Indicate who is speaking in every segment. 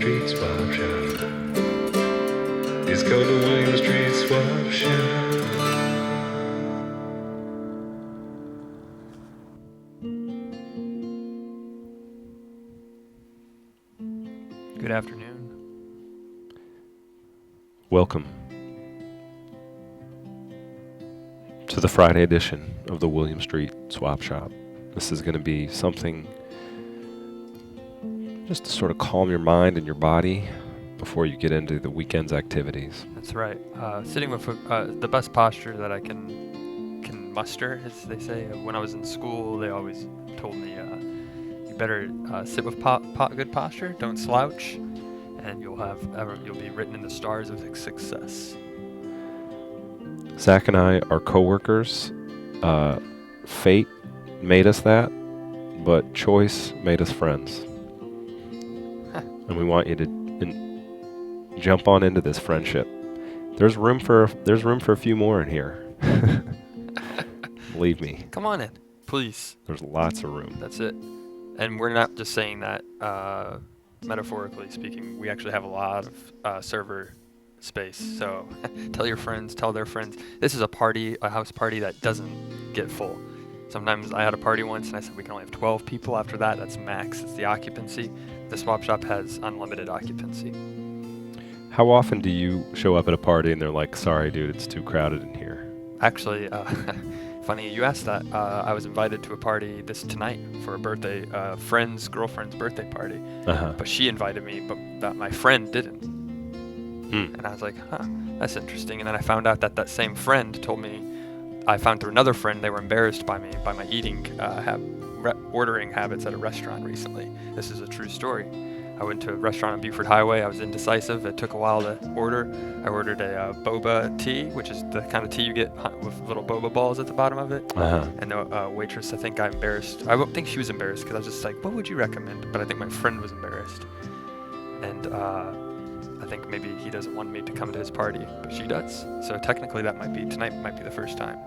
Speaker 1: Street Swap Shop. It's called the William Street Swap Shop.
Speaker 2: Good afternoon.
Speaker 3: Welcome to the Friday edition of the William Street Swap Shop. This is going to be something just to sort of calm your mind and your body before you get into the weekend's activities.
Speaker 2: That's right. Sitting with the best posture that I can muster, as they say. When I was in school, they always told me you better sit with good posture, don't slouch, and you'll be written in the stars of success.
Speaker 3: Zach and I are co-workers. Fate made us that, but choice made us friends. And we want you to jump on into this friendship. There's room for a few more in here. Believe me.
Speaker 2: Come on in, please.
Speaker 3: There's lots of room.
Speaker 2: That's it. And we're not just saying that metaphorically speaking. We actually have a lot of server space. So tell their friends. This is a house party that doesn't get full. Sometimes I had a party once and I said we can only have 12 people. After that, that's max. It's the occupancy. The swap shop has unlimited occupancy.
Speaker 3: How often do you show up at a party and they're like, sorry, dude, it's too crowded in here?
Speaker 2: Actually, funny you asked that. I was invited to a party tonight for a birthday, girlfriend's birthday party. But she invited me, but my friend didn't. And I was like, that's interesting. And then I found out that same friend told me, I found through another friend, they were embarrassed by my eating ordering habits at a restaurant recently. This is a true story. I went to a restaurant on Buford Highway. I was indecisive. It took a while to order. I ordered a boba tea, which is the kind of tea you get with little boba balls at the bottom of it. And the waitress, I think, got embarrassed. I don't think she was embarrassed because I was just like, what would you recommend? But I think my friend was embarrassed. And I think maybe he doesn't want me to come to his party, but she does. So technically tonight might be the first time.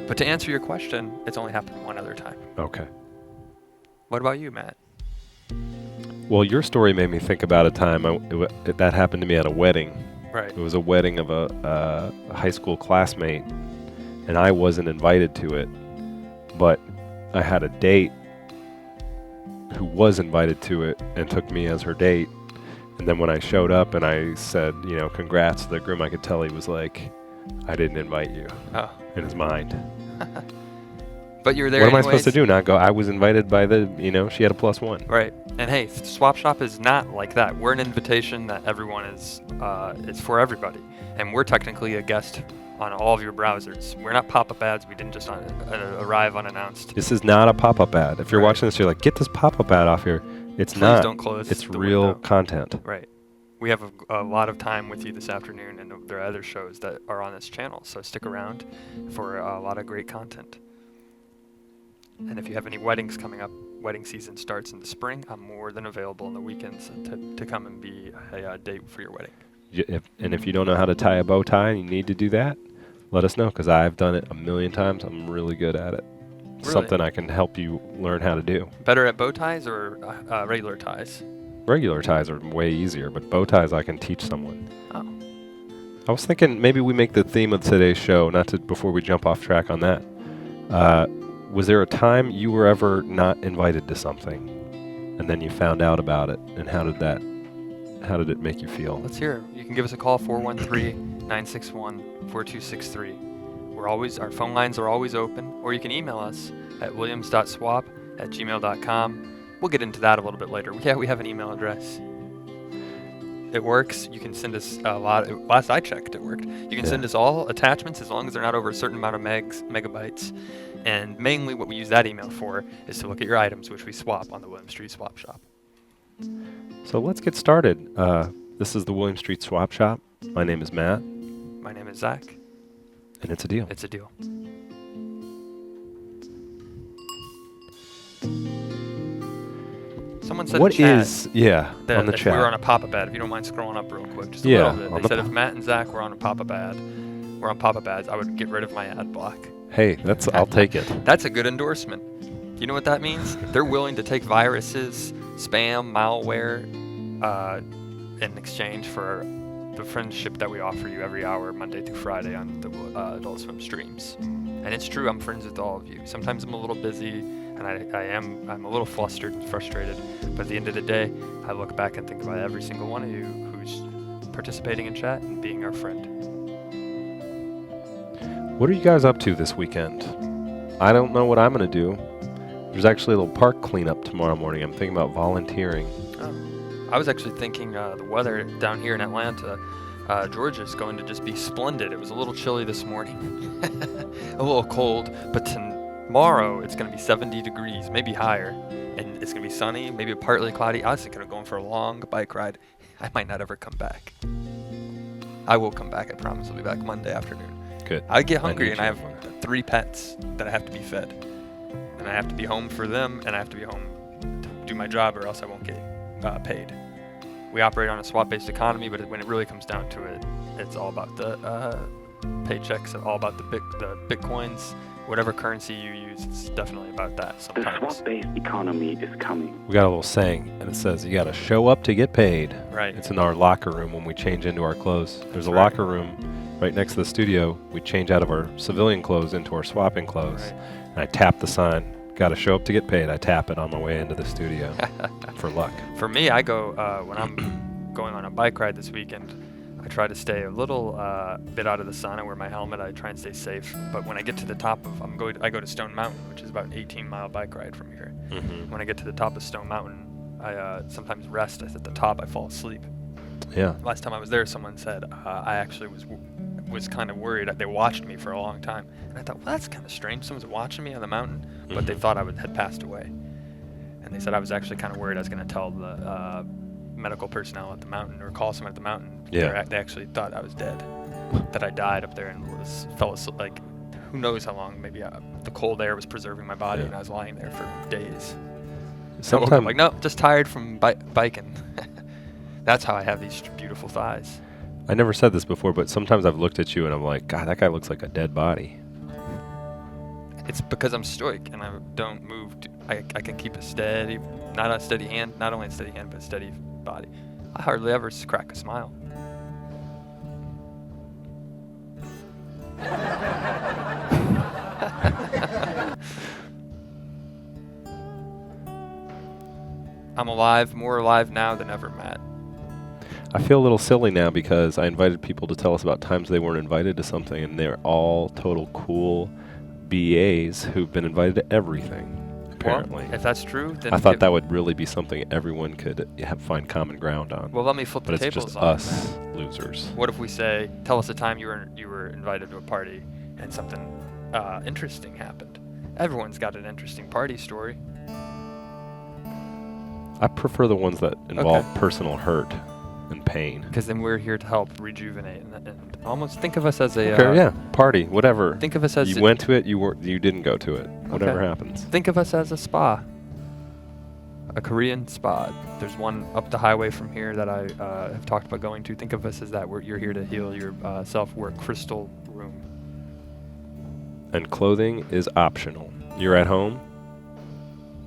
Speaker 2: But to answer your question, it's only happened one other time.
Speaker 3: Okay.
Speaker 2: What about you, Matt?
Speaker 3: Well, your story made me think about a time that happened to me at a wedding.
Speaker 2: Right.
Speaker 3: It was a wedding of a high school classmate, and I wasn't invited to it, but I had a date who was invited to it and took me as her date. And then when I showed up and I said, congrats to the groom, I could tell he was like, I didn't invite you.
Speaker 2: Oh.
Speaker 3: In his mind.
Speaker 2: But you're there
Speaker 3: What
Speaker 2: anyways.
Speaker 3: am I supposed to do? Not go, I was invited by she had a +1.
Speaker 2: Right. And hey, Swap Shop is not like that. We're an invitation that everyone it's for everybody. And we're technically a guest on all of your browsers. We're not pop-up ads. We didn't just arrive unannounced.
Speaker 3: This is not a pop-up ad. If you're watching this, you're like, get this pop-up ad off here. It's not.
Speaker 2: Please don't close
Speaker 3: It's
Speaker 2: the
Speaker 3: real
Speaker 2: window.
Speaker 3: content.
Speaker 2: Right. We have a lot of time with you this afternoon, and there are other shows that are on this channel. So stick around for a lot of great content. And if you have any weddings coming up, wedding season starts in the spring. I'm more than available on the weekends to come and be a date for your wedding.
Speaker 3: If you don't know how to tie a bow tie and you need to do that, let us know, because I've done it a million times. I'm really good at it. It's
Speaker 2: Really?
Speaker 3: something I can help you learn how to do.
Speaker 2: Better at bow ties or regular ties?
Speaker 3: Regular ties are way easier, but bow ties I can teach someone.
Speaker 2: Oh.
Speaker 3: I was thinking maybe we make the theme of today's show, before we jump off track on that. Was there a time you were ever not invited to something, and then you found out about it, and how did it make you feel?
Speaker 2: Let's hear it. You can give us a call, 413-961-4263. Our phone lines are always open, or you can email us at williams.swap@gmail.com. We'll get into that a little bit later. Yeah, we have an email address. It works. You can send us a lot. Last I checked, it worked. You can send us all attachments as long as they're not over a certain amount of megabytes. And mainly what we use that email for is to look at your items, which we swap on the William Street Swap Shop.
Speaker 3: So let's get started. This is the William Street Swap Shop. My name is Matt.
Speaker 2: My name is Zach.
Speaker 3: And it's a deal.
Speaker 2: It's a deal. Someone said
Speaker 3: What
Speaker 2: in chat
Speaker 3: is,
Speaker 2: that
Speaker 3: on the
Speaker 2: if
Speaker 3: chat.
Speaker 2: we were on a pop-up ad, if you don't mind scrolling up real quick, just a
Speaker 3: Yeah,
Speaker 2: little bit.
Speaker 3: on
Speaker 2: They
Speaker 3: the
Speaker 2: said if Matt and Zach were on a pop-up ad, we're on pop-up ads, I would get rid of my ad block.
Speaker 3: Hey, I'll take it.
Speaker 2: That's a good endorsement. You know what that means? They're willing to take viruses, spam, malware, in exchange for the friendship that we offer you every hour, Monday through Friday on the Adult Swim streams. And it's true, I'm friends with all of you. Sometimes I'm a little busy, and I'm a little flustered and frustrated, but at the end of the day, I look back and think about every single one of you who's participating in chat and being our friend.
Speaker 3: What are you guys up to this weekend? I don't know what I'm going to do. There's actually a little park cleanup tomorrow morning. I'm thinking about volunteering.
Speaker 2: I was actually thinking the weather down here in Atlanta, Georgia, is going to just be splendid. It was a little chilly this morning, a little cold, but tomorrow it's going to be 70 degrees, maybe higher, and it's going to be sunny, maybe partly cloudy. I was thinking of going for a long bike ride. I might not ever come back. I will come back, I promise. I'll be back Monday afternoon.
Speaker 3: Good.
Speaker 2: I get hungry, and I have 3 pets that I have to be fed. And I have to be home for them, and I have to be home to do my job, or else I won't get paid. We operate on a swap-based economy, but when it really comes down to it, it's all about the paychecks, all about the bitcoins, whatever currency you use. It's definitely about that sometimes.
Speaker 4: The swap-based economy is coming.
Speaker 3: We got a little saying, and it says, you got to show up to get paid.
Speaker 2: Right.
Speaker 3: It's in our locker room when we change into our clothes. There's a
Speaker 2: right.
Speaker 3: locker room right next to the studio. We change out of our civilian clothes into our swapping clothes.
Speaker 2: Right.
Speaker 3: And I tap the sign. Got to show up to get paid. I tap it on my way into the studio for luck.
Speaker 2: For me, I go when I'm going on a bike ride this weekend. I try to stay a little bit out of the sun. I wear my helmet. I try and stay safe. But when I get to the top of, I go to Stone Mountain, which is about an 18-mile bike ride from here.
Speaker 3: Mm-hmm.
Speaker 2: When I get to the top of Stone Mountain, I sometimes rest. At the top, I fall asleep.
Speaker 3: Yeah.
Speaker 2: Last time I was there, someone said I actually was kind of worried. They watched me for a long time, and I thought, well, that's kind of strange. Someone's watching me on the mountain, but they thought I had passed away. And they said I was actually kind of worried I was going to tell the medical personnel at the mountain or call someone at the mountain.
Speaker 3: Yeah.
Speaker 2: They actually thought I was dead, that I died up there and fell asleep. Like, who knows how long? Maybe the cold air was preserving my body, and I was lying there for days. So I woke up like, no, just tired from biking. That's how I have these beautiful thighs.
Speaker 3: I never said this before, but sometimes I've looked at you and I'm like, God, that guy looks like a dead body.
Speaker 2: It's because I'm stoic and I don't move. I can keep a steady, not only a steady hand, but a steady body. I hardly ever crack a smile. I'm alive, more alive now than ever, Matt.
Speaker 3: I feel a little silly now because I invited people to tell us about times they weren't invited to something, and they're all total cool BAs who've been invited to everything, apparently.
Speaker 2: Well, if that's true, then
Speaker 3: I thought that would really be something everyone could find common ground on.
Speaker 2: Well, let me flip the
Speaker 3: but it's
Speaker 2: tables
Speaker 3: just
Speaker 2: on
Speaker 3: us
Speaker 2: that.
Speaker 3: Losers.
Speaker 2: What if we say, tell us a time you were invited to a party and something interesting happened? Everyone's got an interesting party story.
Speaker 3: I prefer the ones that involve personal hurt and pain.
Speaker 2: Because then we're here to help rejuvenate and almost think of us as a
Speaker 3: party, whatever.
Speaker 2: Think of us as
Speaker 3: you went to it, you didn't go to it. Whatever happens.
Speaker 2: Think of us as a spa, a Korean spa. There's one up the highway from here that I have talked about going to. Think of us as that. You're here to heal yourself. We're a crystal room.
Speaker 3: And clothing is optional. You're at home.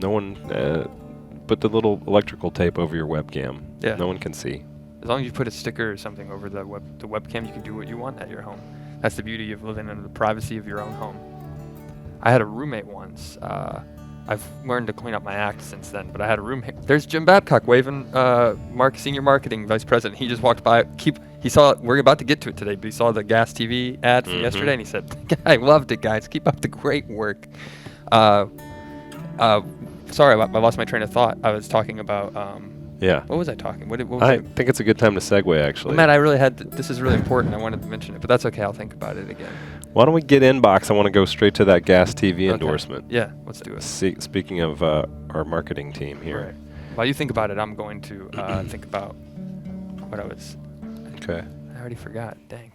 Speaker 3: No one put the little electrical tape over your webcam.
Speaker 2: Yeah.
Speaker 3: No one can see.
Speaker 2: As long as you put a sticker or something over the webcam, you can do what you want at your home. That's the beauty of living in the privacy of your own home. I had a roommate once. I've learned to clean up my act since then, but I had a roommate. There's Jim Babcock waving, senior marketing vice president. He just walked by. He saw, we're about to get to it today, but he saw the Gas TV ad from yesterday, and he said, I loved it, guys. Keep up the great work. Sorry, I lost my train of thought. I was talking about, what was I talking? What was
Speaker 3: I think it's a good time to segue, actually.
Speaker 2: Well, Matt, I really had, this is really important. I wanted to mention it, but that's okay. I'll think about it again.
Speaker 3: Why don't we get inbox? I want to go straight to that Gas TV endorsement.
Speaker 2: Yeah, let's do it.
Speaker 3: Speaking of our marketing team here.
Speaker 2: Right. While you think about it, I'm going to think about what I was.
Speaker 3: Okay.
Speaker 2: I already forgot. Dang.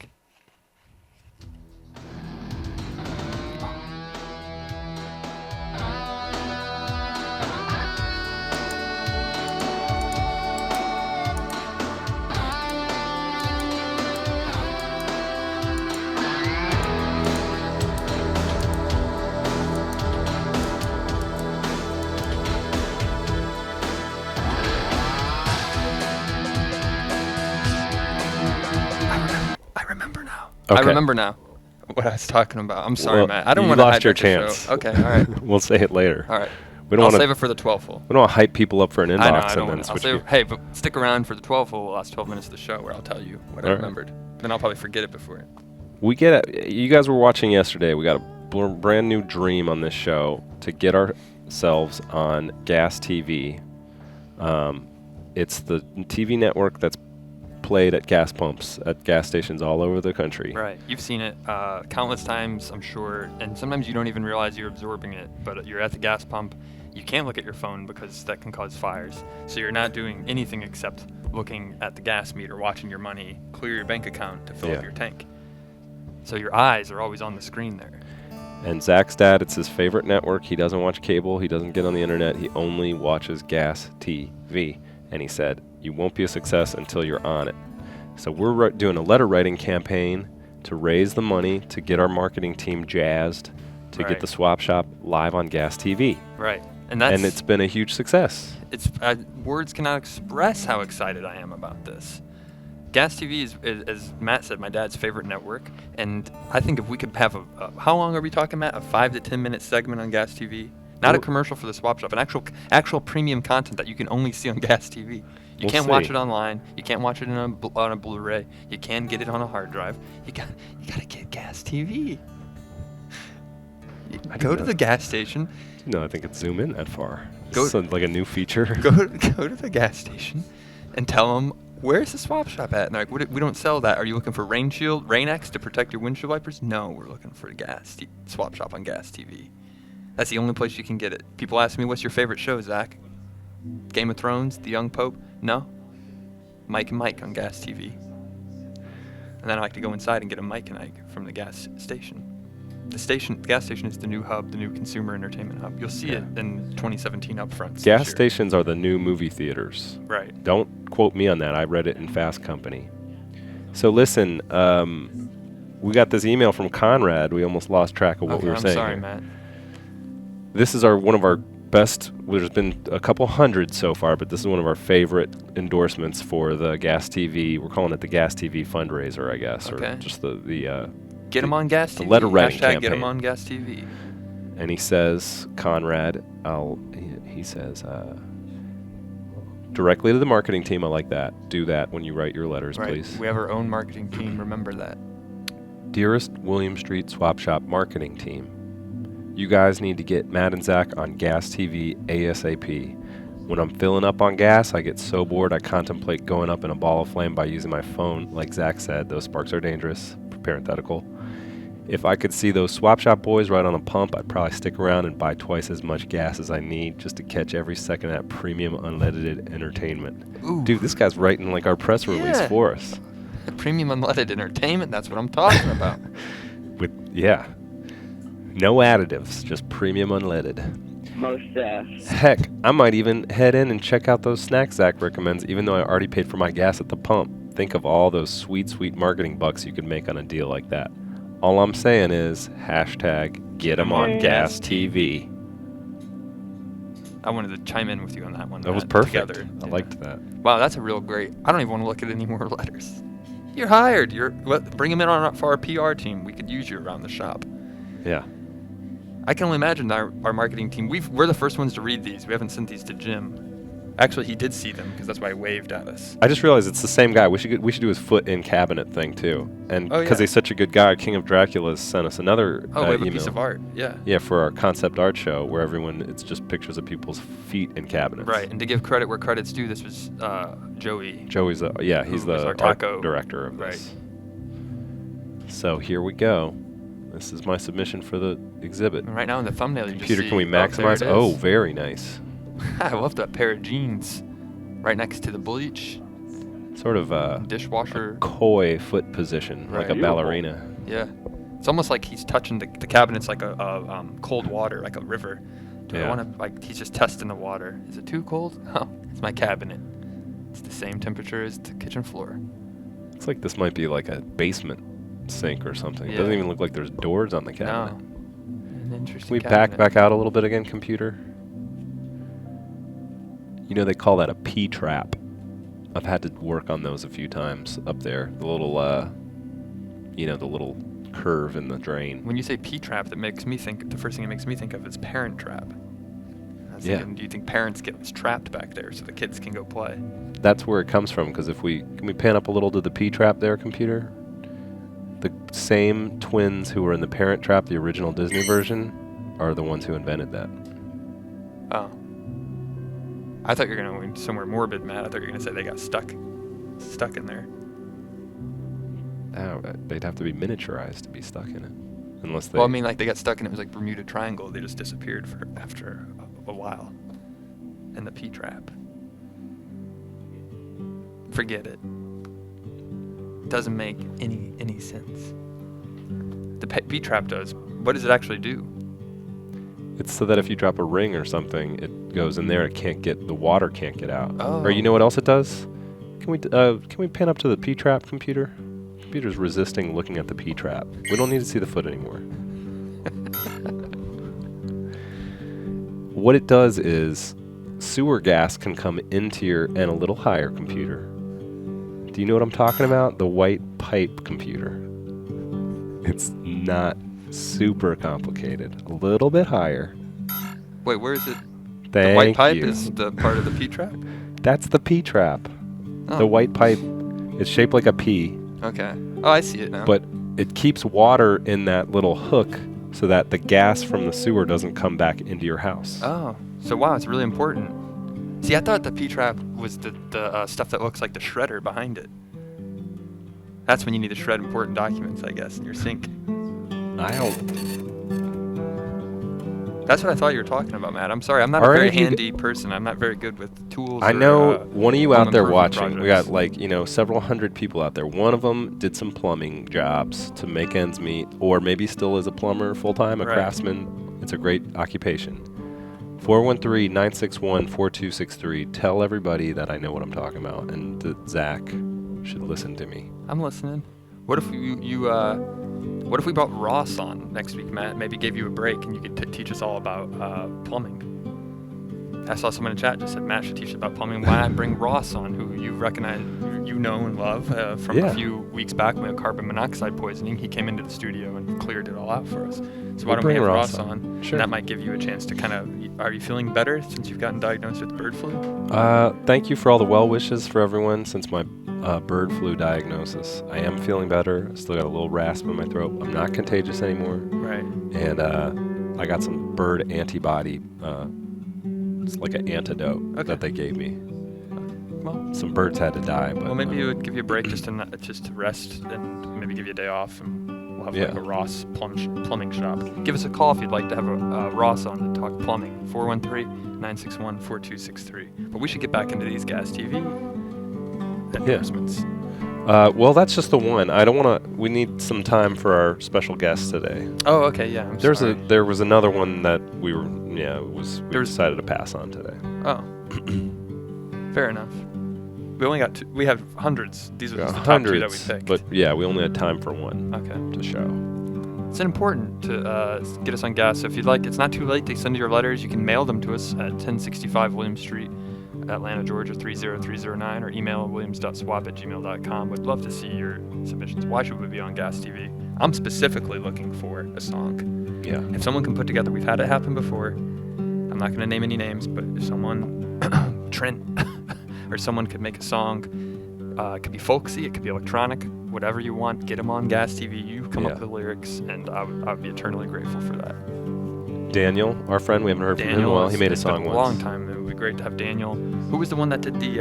Speaker 2: I remember now what I was talking about. I'm sorry,
Speaker 3: Well,
Speaker 2: Matt. I don't
Speaker 3: you
Speaker 2: want to
Speaker 3: lost
Speaker 2: hype
Speaker 3: your
Speaker 2: up the
Speaker 3: chance.
Speaker 2: show. Okay, all right.
Speaker 3: We'll say it later.
Speaker 2: All right.
Speaker 3: We don't
Speaker 2: I'll
Speaker 3: want
Speaker 2: save
Speaker 3: to.
Speaker 2: it for the 12 hole.
Speaker 3: We don't want to hype people up for an inbox
Speaker 2: I know. I don't
Speaker 3: and then
Speaker 2: want to. I'll
Speaker 3: switch.
Speaker 2: save. Hey, but stick around for the 12 hole, the last 12 minutes of the show, where I'll tell you what I
Speaker 3: All right.
Speaker 2: remembered. Then I'll probably forget it before.
Speaker 3: We get you guys were watching yesterday. We got a brand new dream on this show to get ourselves on Gas TV. It's the TV network that's played at gas pumps at gas stations all over the country.
Speaker 2: Right. You've seen it countless times, I'm sure, and sometimes you don't even realize you're absorbing it. But you're at the gas pump. You can't look at your phone because that can cause fires. So you're not doing anything except looking at the gas meter, watching your money clear your bank account to fill up your tank. So your eyes are always on the screen there.
Speaker 3: And Zach's dad, it's his favorite network. He doesn't watch cable. He doesn't get on the internet. He only watches Gas TV. And he said, you won't be a success until you're on it. So we're doing a letter writing campaign to raise the money to get our marketing team jazzed to get the swap shop live on Gas TV.
Speaker 2: Right. And
Speaker 3: it's been a huge success.
Speaker 2: It's words cannot express how excited I am about this. Gas TV is, as Matt said, my dad's favorite network. And I think if we could have how long are we talking, Matt? A 5 to 10 minute segment on Gas TV? Not a commercial for the swap shop, an actual premium content that you can only see on Gas TV. You can't watch it online. You can't watch it on a Blu-ray. You can get it on a hard drive. You gotta get Gas TV. Go to the gas station.
Speaker 3: No, I think it's zoom in that far.
Speaker 2: Go
Speaker 3: like a new feature.
Speaker 2: Go to the gas station and tell them, where's the swap shop at? And they're like, we don't sell that. Are you looking for Rain-X to protect your windshield wipers? No, we're looking for a swap shop on Gas TV. That's the only place you can get it. People ask me, what's your favorite show, Zach? Game of Thrones, The Young Pope? No. Mike and Mike on Gas TV. And then I like to go inside and get a Mike and Ike from the gas station. The gas station is the new hub, the new consumer entertainment hub. You'll see it in 2017 upfronts.
Speaker 3: Gas stations are the new movie theaters.
Speaker 2: Right.
Speaker 3: Don't quote me on that. I read it in Fast Company. So listen, we got this email from Conrad. We almost lost track of what we were saying.
Speaker 2: I'm sorry,
Speaker 3: here.
Speaker 2: Matt.
Speaker 3: This is one of our best. There's been a couple hundred so far, but this is one of our favorite endorsements for the Gas TV. We're calling it the Gas TV fundraiser, I guess, or just the
Speaker 2: get them on Gas TV.
Speaker 3: The letter writing
Speaker 2: campaign.
Speaker 3: campaign.
Speaker 2: Get them on Gas TV.
Speaker 3: And he says, Conrad, he says, directly to the marketing team. I like that. Do that when you write your letters, please.
Speaker 2: We have our own marketing team. Remember that.
Speaker 3: Dearest William Street Swap Shop marketing team, you guys need to get Matt and Zach on Gas TV ASAP. When I'm filling up on gas, I get so bored I contemplate going up in a ball of flame by using my phone. Like Zach said, those sparks are dangerous. Parenthetical. If I could see those swap shop boys right on a pump, I'd probably stick around and buy twice as much gas as I need just to catch every second of that premium unleaded entertainment. Ooh. Dude, this guy's writing like our press release for us.
Speaker 2: Premium unleaded entertainment, that's what I'm talking about.
Speaker 3: No additives, just premium unleaded.
Speaker 4: Most
Speaker 3: Heck, I might even head in and check out those snacks Zach recommends, even though I already paid for my gas at the pump. Think of all those sweet, sweet marketing bucks you could make on a deal like that. All I'm saying is, #get 'em on Gas TV.
Speaker 2: I wanted to chime in with you on that one.
Speaker 3: That was perfect.
Speaker 2: Together.
Speaker 3: I liked that.
Speaker 2: Wow, that's a real great. I don't even want to look at any more letters. You're hired. Bring them in for our PR team. We could use you around the shop.
Speaker 3: Yeah.
Speaker 2: I can only imagine our marketing team. We're the first ones to read these. We haven't sent these to Jim. Actually, he did see them because that's why he waved at us.
Speaker 3: I just realized it's the same guy. We should do his foot in cabinet thing too. And because he's such a good guy, King of Dracula's sent us another
Speaker 2: we have
Speaker 3: email.
Speaker 2: A piece of art. Yeah.
Speaker 3: Yeah, for our concept art show where it's just pictures of people's feet in cabinets.
Speaker 2: Right, and to give credit where credit's due, this was Joey.
Speaker 3: Joey's he's the
Speaker 2: our
Speaker 3: art director of this. So here we go. This is my submission for the exhibit.
Speaker 2: And right now in the thumbnail, you
Speaker 3: Computer,
Speaker 2: just see,
Speaker 3: can we maximize?
Speaker 2: Oh,
Speaker 3: very nice.
Speaker 2: I love that pair of jeans right next to the bleach.
Speaker 3: Sort of a
Speaker 2: dishwasher.
Speaker 3: Coy foot position, like a ballerina.
Speaker 2: Yeah. It's almost like he's touching the cabinets like a cold water, like a river. I want to, he's just testing the water. Is it too cold? No, it's my cabinet. It's the same temperature as the kitchen floor.
Speaker 3: It's like this might be like a basement sink or something.
Speaker 2: Yeah.
Speaker 3: It doesn't even look like there's doors on the cabinet.
Speaker 2: No. An interesting
Speaker 3: Can we
Speaker 2: cabinet.
Speaker 3: back out a little bit again, computer? You know, they call that a P-trap. I've had to work on those a few times up there. The little, the little curve in the drain.
Speaker 2: When you say P-trap, the first thing it makes me think of is Parent Trap. I was thinking, do you think parents get us trapped back there so the kids can go play?
Speaker 3: That's where it comes from, because can we pan up a little to the P-trap there, computer? The same twins who were in the Parent Trap, the original Disney version, are the ones who invented that.
Speaker 2: Oh. I thought you were going to go somewhere morbid, Matt. I thought you were going to say they got stuck in there.
Speaker 3: Oh, they'd have to be miniaturized to be stuck in it. Unless they...
Speaker 2: Well, I mean, like, they got stuck in it. It was like Bermuda Triangle. They just disappeared after a while in the P-trap. Forget it. Doesn't make any sense. The P-trap does. What does it actually do?
Speaker 3: It's so that if you drop a ring or something, it goes in there. The water can't get out.
Speaker 2: Oh.
Speaker 3: Or you know what else it does? Can we pan up to the P-trap, computer? Computer's resisting looking at the P-trap. We don't need to see the foot anymore. What it does is sewer gas can come into and a little higher, computer. Do you know what I'm talking about? The white pipe, computer. It's not super complicated. A little bit higher.
Speaker 2: Wait, where is it?
Speaker 3: Thank
Speaker 2: The white pipe
Speaker 3: you.
Speaker 2: is the part of the P-trap?
Speaker 3: That's the P-trap.
Speaker 2: Oh.
Speaker 3: The white pipe is shaped like a P.
Speaker 2: Okay. Oh, I see it now.
Speaker 3: But it keeps water in that little hook so that the gas from the sewer doesn't come back into your house.
Speaker 2: Oh, so wow, it's really important. See, I thought the P-trap was the stuff that looks like the shredder behind it. That's when you need to shred important documents, I guess, in your sink.
Speaker 3: I don't...
Speaker 2: That's what I thought you were talking about, Matt. I'm sorry, I'm not a very handy person. I'm not very good with tools.
Speaker 3: I know one of you out there watching, we got
Speaker 2: projects.
Speaker 3: several hundred people out there. One of them did some plumbing jobs to make ends meet, or maybe still is a plumber full-time, a craftsman. It's a great occupation. 413-961-4263. Tell everybody that I know what I'm talking about, and that Zach should listen to me.
Speaker 2: I'm listening. What if what if we brought Ross on next week, Matt? Maybe gave you a break and you could teach us all about plumbing. I saw someone in chat just said Matt should teach us about plumbing. Why not bring Ross on, who you recognize, you know and love from a few weeks back when we had carbon monoxide poisoning. He came into the studio and cleared it all out for us. So why don't we have Ross on?
Speaker 3: Sure.
Speaker 2: And that might give you a chance to kind of, are you feeling better since you've gotten diagnosed with bird flu?
Speaker 3: Thank you for all the well wishes for everyone since my bird flu diagnosis. I am feeling better. Still got a little rasp in my throat. I'm not contagious anymore.
Speaker 2: Right.
Speaker 3: And I got some bird antibody. It's like an antidote that they gave me.
Speaker 2: Well,
Speaker 3: some birds had to die. But,
Speaker 2: maybe it would give you a break just to rest and maybe give you a day off, and we'll have like a Ross plumbing shop. Give us a call if you'd like to have a Ross on to talk plumbing. 413-961-4263. But we should get back into these Gas TV endorsements.
Speaker 3: Well, that's just the one. I don't want to. We need some time for our special guest today.
Speaker 2: Oh, okay, yeah.
Speaker 3: There was another one that we decided to pass on today.
Speaker 2: Oh, fair enough. We only got two. We have hundreds. These are just the top two that we picked.
Speaker 3: But yeah, we only had time for one.
Speaker 2: Okay.
Speaker 3: To show.
Speaker 2: It's important to get us on Gas. So if you'd like, it's not too late to send your letters. You can mail them to us at 1065 William Street, Atlanta, Georgia 30309, or email williams.swap@gmail.com. We'd love to see your submissions. Why should we be on Gas TV? I'm specifically looking for a song.
Speaker 3: Yeah.
Speaker 2: If someone can put together, we've had it happen before. I'm not going to name any names, but if someone, Trent, or someone could make a song, it could be folksy, it could be electronic, whatever you want, get them on Gas TV. You come up with the lyrics, and I would be eternally grateful for that.
Speaker 3: Daniel, our friend, we haven't heard from him in a while. He made a song once.
Speaker 2: A long time. It would be great to have Daniel. Who was the one that did it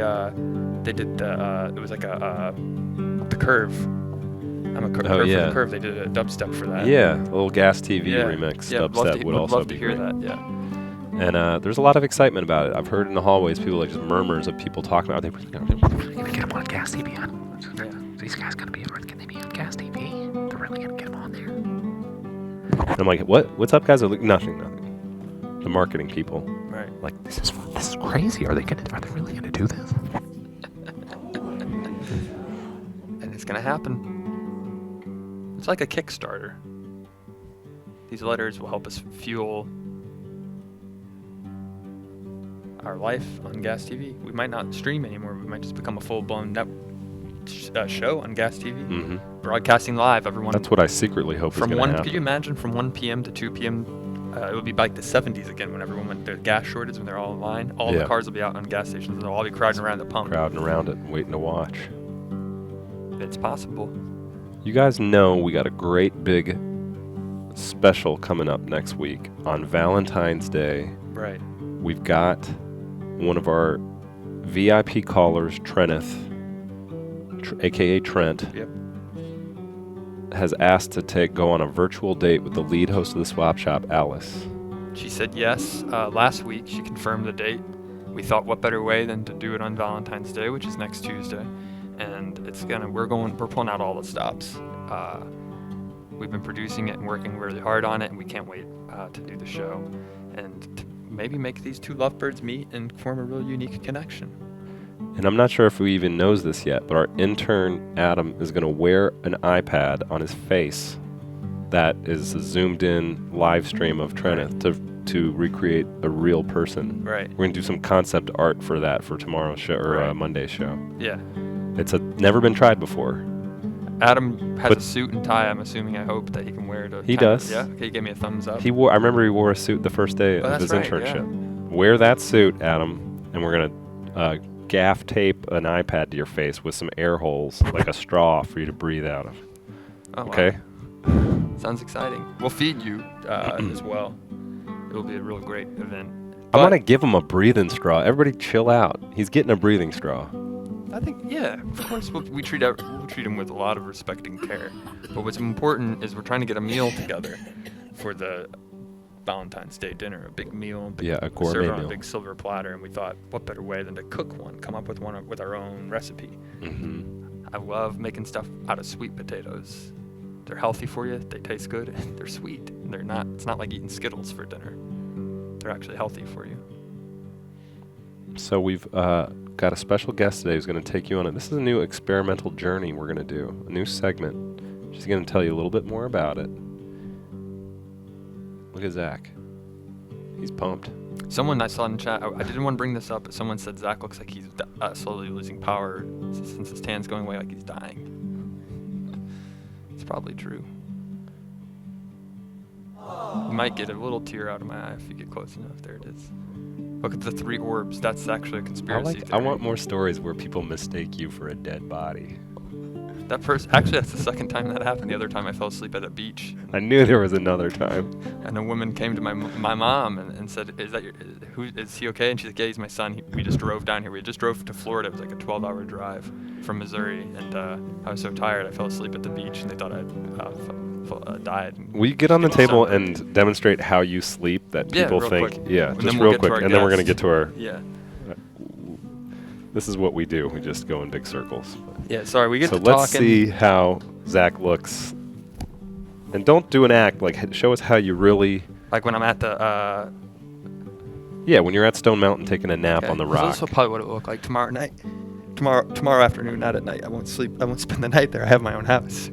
Speaker 2: was like the Curve. I'm a Curve for the Curve. They did a dubstep for that.
Speaker 3: Yeah, a little Gas TV remix. Dubstep would also be great.
Speaker 2: That, yeah.
Speaker 3: And there's a lot of excitement about it. I've heard in the hallways people like just murmurs of people talking about it.
Speaker 5: We're gonna get them on Gas TV. These guys gonna be on? Can they be on Gas TV? They're really gonna get them on there.
Speaker 3: And I'm like, what's up, guys? They're like, nothing. The marketing people.
Speaker 2: Right.
Speaker 5: Like, this is crazy. Are they really gonna do this?
Speaker 2: And it's gonna happen. It's like a Kickstarter. These letters will help us fuel our life on Gas TV. We might not stream anymore. We might just become a full-blown show on Gas TV,
Speaker 3: Mm-hmm.
Speaker 2: broadcasting live. Everyone.
Speaker 3: That's what I secretly hope is
Speaker 2: from
Speaker 3: going to
Speaker 2: 1.
Speaker 3: happen.
Speaker 2: Could you imagine from 1 p.m. to 2 p.m. It would be like the 70s again when everyone went. The gas shortage when they're all in line. All
Speaker 3: Yeah.
Speaker 2: the cars will be out on gas stations and they'll all be crowding around the pump.
Speaker 3: Crowding around it, waiting to watch.
Speaker 2: It's possible.
Speaker 3: You guys know we got a great big special coming up next week on Valentine's Day.
Speaker 2: Right.
Speaker 3: We've got one of our VIP callers, Trenneth, aka Trent,
Speaker 2: Yep.
Speaker 3: has asked to go on a virtual date with the lead host of the Swap Shop, Alice.
Speaker 2: She said yes. Last week she confirmed the date. We thought, what better way than to do it on Valentine's Day, which is next Tuesday, and we're pulling out all the stops. We've been producing it and working really hard on it, and we can't wait to do the show and to maybe make these two lovebirds meet and form a real unique connection.
Speaker 3: And I'm not sure if we even knows this yet, but our intern, Adam, is going to wear an iPad on his face that is a zoomed-in live stream of Trenneth to recreate a real person.
Speaker 2: Right.
Speaker 3: We're going to do some concept art for that for tomorrow's show, or Monday's show.
Speaker 2: Yeah.
Speaker 3: It's never been tried before.
Speaker 2: Adam has a suit and tie, I'm assuming, I hope, that he can wear to...
Speaker 3: He does.
Speaker 2: Yeah? Okay, he gave me a thumbs up.
Speaker 3: I remember he wore a suit the first day of
Speaker 2: that's
Speaker 3: his
Speaker 2: right,
Speaker 3: internship.
Speaker 2: yeah.
Speaker 3: Wear that suit, Adam, and we're going to gaff tape an iPad to your face with some air holes, like a straw for you to breathe out of.
Speaker 2: Oh, wow.
Speaker 3: Okay?
Speaker 2: Sounds exciting. We'll feed you as well. It'll be a real great event.
Speaker 3: I'm going to give him a breathing straw. Everybody chill out. He's getting a breathing straw.
Speaker 2: I think, yeah, of course, we'll treat him with a lot of respect and care. But what's important is we're trying to get a meal together for the Valentine's Day dinner, a big meal,
Speaker 3: A gourmet
Speaker 2: serve it on
Speaker 3: meal.
Speaker 2: a big silver platter, and we thought, what better way than to cook one, come up with one with our own recipe.
Speaker 3: Mm-hmm.
Speaker 2: I love making stuff out of sweet potatoes. They're healthy for you, they taste good, and they're sweet. And it's not like eating Skittles for dinner. They're actually healthy for you.
Speaker 3: So we've got a special guest today who's going to take you on it. This is a new experimental journey we're going to do, a new segment. She's going to tell you a little bit more about it. Look at Zach. He's pumped.
Speaker 2: Someone I saw in chat, I didn't want to bring this up, but someone said Zach looks like he's slowly losing power since his tan's going away, like he's dying. It's probably true. You might get a little tear out of my eye if you get close enough. There it is. Look at the 3 orbs. That's actually a conspiracy theory.
Speaker 3: I want more stories where people mistake you for a dead body.
Speaker 2: Actually, that's the second time that happened. The other time I fell asleep at a beach.
Speaker 3: I knew there was another time.
Speaker 2: And a woman came to my mom and said, is he okay? And she's like, yeah, he's my son. We just drove down here. We just drove to Florida. It was like a 12-hour drive from Missouri. And I was so tired, I fell asleep at the beach, and they thought I'd died.
Speaker 3: Will you get on the table and demonstrate how you sleep that
Speaker 2: Yeah,
Speaker 3: people
Speaker 2: real
Speaker 3: think?
Speaker 2: quick.
Speaker 3: Yeah,
Speaker 2: And
Speaker 3: just
Speaker 2: then we'll
Speaker 3: real
Speaker 2: get to
Speaker 3: quick.
Speaker 2: our
Speaker 3: And then we're going to
Speaker 2: guest.
Speaker 3: get to our...
Speaker 2: Yeah.
Speaker 3: This is what we do. We just go in big circles.
Speaker 2: Yeah, sorry, we get
Speaker 3: So
Speaker 2: to
Speaker 3: let's
Speaker 2: talking.
Speaker 3: see how Zach looks. And don't do an act. Like, show us how you really...
Speaker 2: Like when I'm at the...
Speaker 3: Yeah, when you're at Stone Mountain taking a nap on the rock.
Speaker 2: This is probably what it will look like tomorrow night. Tomorrow afternoon, not at night. I won't sleep. I won't spend the night there. I have my own house.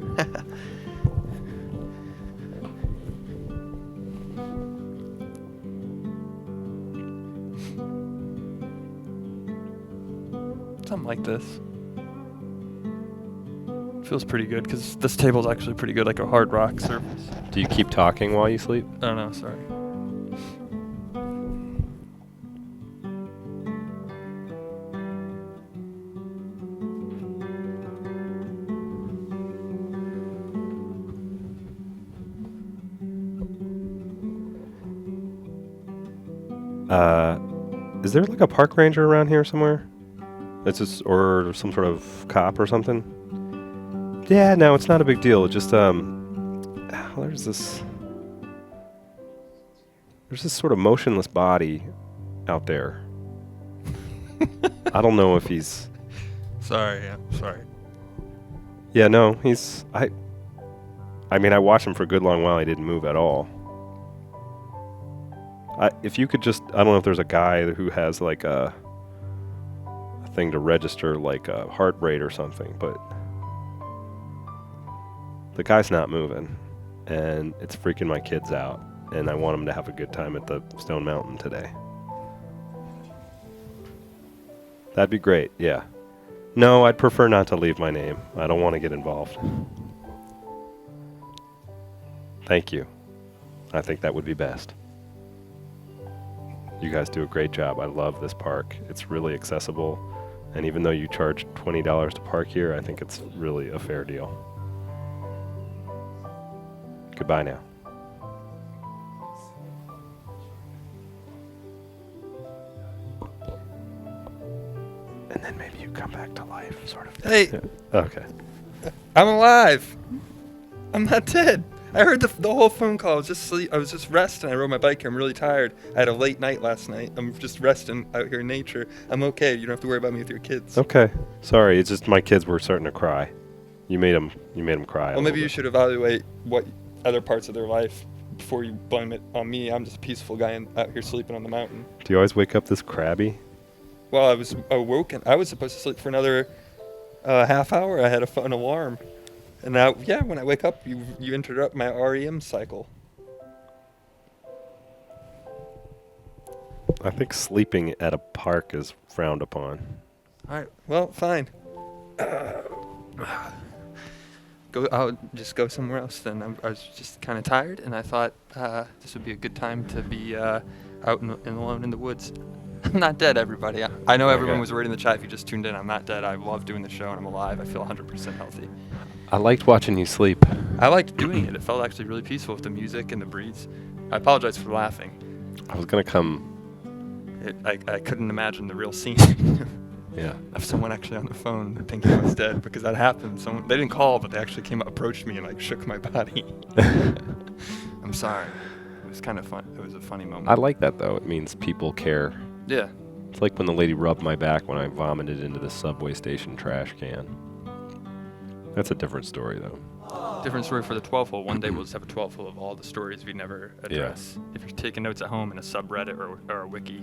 Speaker 2: Something like this. Feels pretty good because this table's actually pretty good, like a hard rock surface.
Speaker 3: Do you keep talking while you sleep?
Speaker 2: I don't know, sorry.
Speaker 3: Is there like a park ranger around here somewhere? It's just, or some sort of cop or something? Yeah, no, it's not a big deal. It just, there's this sort of motionless body out there. I don't know if he's...
Speaker 2: Sorry, yeah, sorry.
Speaker 3: Yeah, no, I mean, I watched him for a good long while. He didn't move at all. If you could just, I don't know if there's a guy who has like a thing to register like a heart rate or something, but the guy's not moving, and it's freaking my kids out, and I want them to have a good time at the Stone Mountain today. That'd be great, yeah. No, I'd prefer not to leave my name. I don't want to get involved. Thank you. I think that would be best. You guys do a great job. I love this park. It's really accessible. And even though you charge $20 to park here, I think it's really a fair deal. Goodbye now. And then maybe you come back to life, sort of.
Speaker 2: Hey,
Speaker 3: Yeah. Okay.
Speaker 2: I'm alive. I'm not dead. I heard the whole phone call. I was just resting. I rode my bike here. I'm really tired. I had a late night last night. I'm just resting out here in nature. I'm okay. You don't have to worry about me with your kids.
Speaker 3: Okay. Sorry, it's just my kids were starting to cry. You made them cry.
Speaker 2: Well, maybe you should evaluate what other parts of their life before you blame it on me. I'm just a peaceful guy out here sleeping on the mountain.
Speaker 3: Do you always wake up this crabby?
Speaker 2: Well, I was awoken. I was supposed to sleep for another half hour. I had an alarm. And now, yeah, when I wake up, you interrupt my REM cycle.
Speaker 3: I think sleeping at a park is frowned upon.
Speaker 2: All right, well, fine. I'll just go somewhere else then. I was just kind of tired, and I thought this would be a good time to be out and alone in the woods. I'm not dead, everybody. I know everyone was worried in the chat if you just tuned in. I'm not dead. I love doing the show, and I'm alive. I feel 100% healthy.
Speaker 3: I liked watching you sleep.
Speaker 2: I liked doing it. It felt actually really peaceful with the music and the breeze. I apologize for laughing.
Speaker 3: I was going to come.
Speaker 2: I couldn't imagine the real scene
Speaker 3: Yeah.
Speaker 2: of someone actually on the phone thinking I was dead, because that happened. They didn't call, but they actually approached me and like shook my body. I'm sorry. It was kind of fun. It was a funny moment.
Speaker 3: I like that, though. It means people care.
Speaker 2: Yeah.
Speaker 3: It's like when the lady rubbed my back when I vomited into the subway station trash can. That's a different story, though.
Speaker 2: Different story for the 12 hole. One day we'll just have a 12 hole of all the stories we never address. Yeah. If you're taking notes at home in a subreddit or a wiki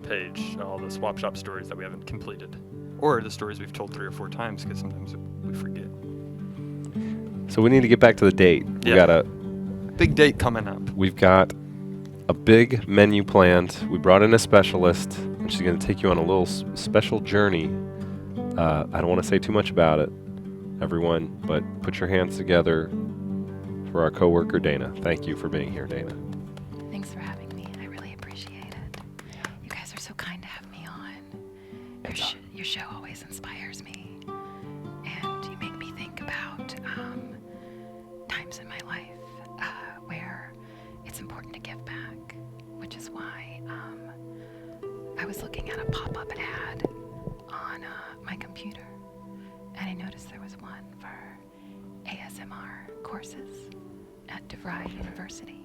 Speaker 2: page, all the swap shop stories that we haven't completed. Or the stories we've told 3 or 4 times, because sometimes we forget.
Speaker 3: So we need to get back to the date.
Speaker 2: Yeah.
Speaker 3: We got a
Speaker 2: big date coming up.
Speaker 3: We've got a big menu planned. We brought in a specialist, and she's going to take you on a little special journey. I don't want to say too much about it, everyone, but put your hands together for our coworker Dana. Thank you for being here, Dana.
Speaker 6: Thanks for having me. I really appreciate it. You guys are so kind to have me on. Your show always inspires me, and you make me think about times in my life where it's important to give back, which is why I was looking at a pop-up ad on my computer, and I noticed there was one for ASMR courses at DeVry University.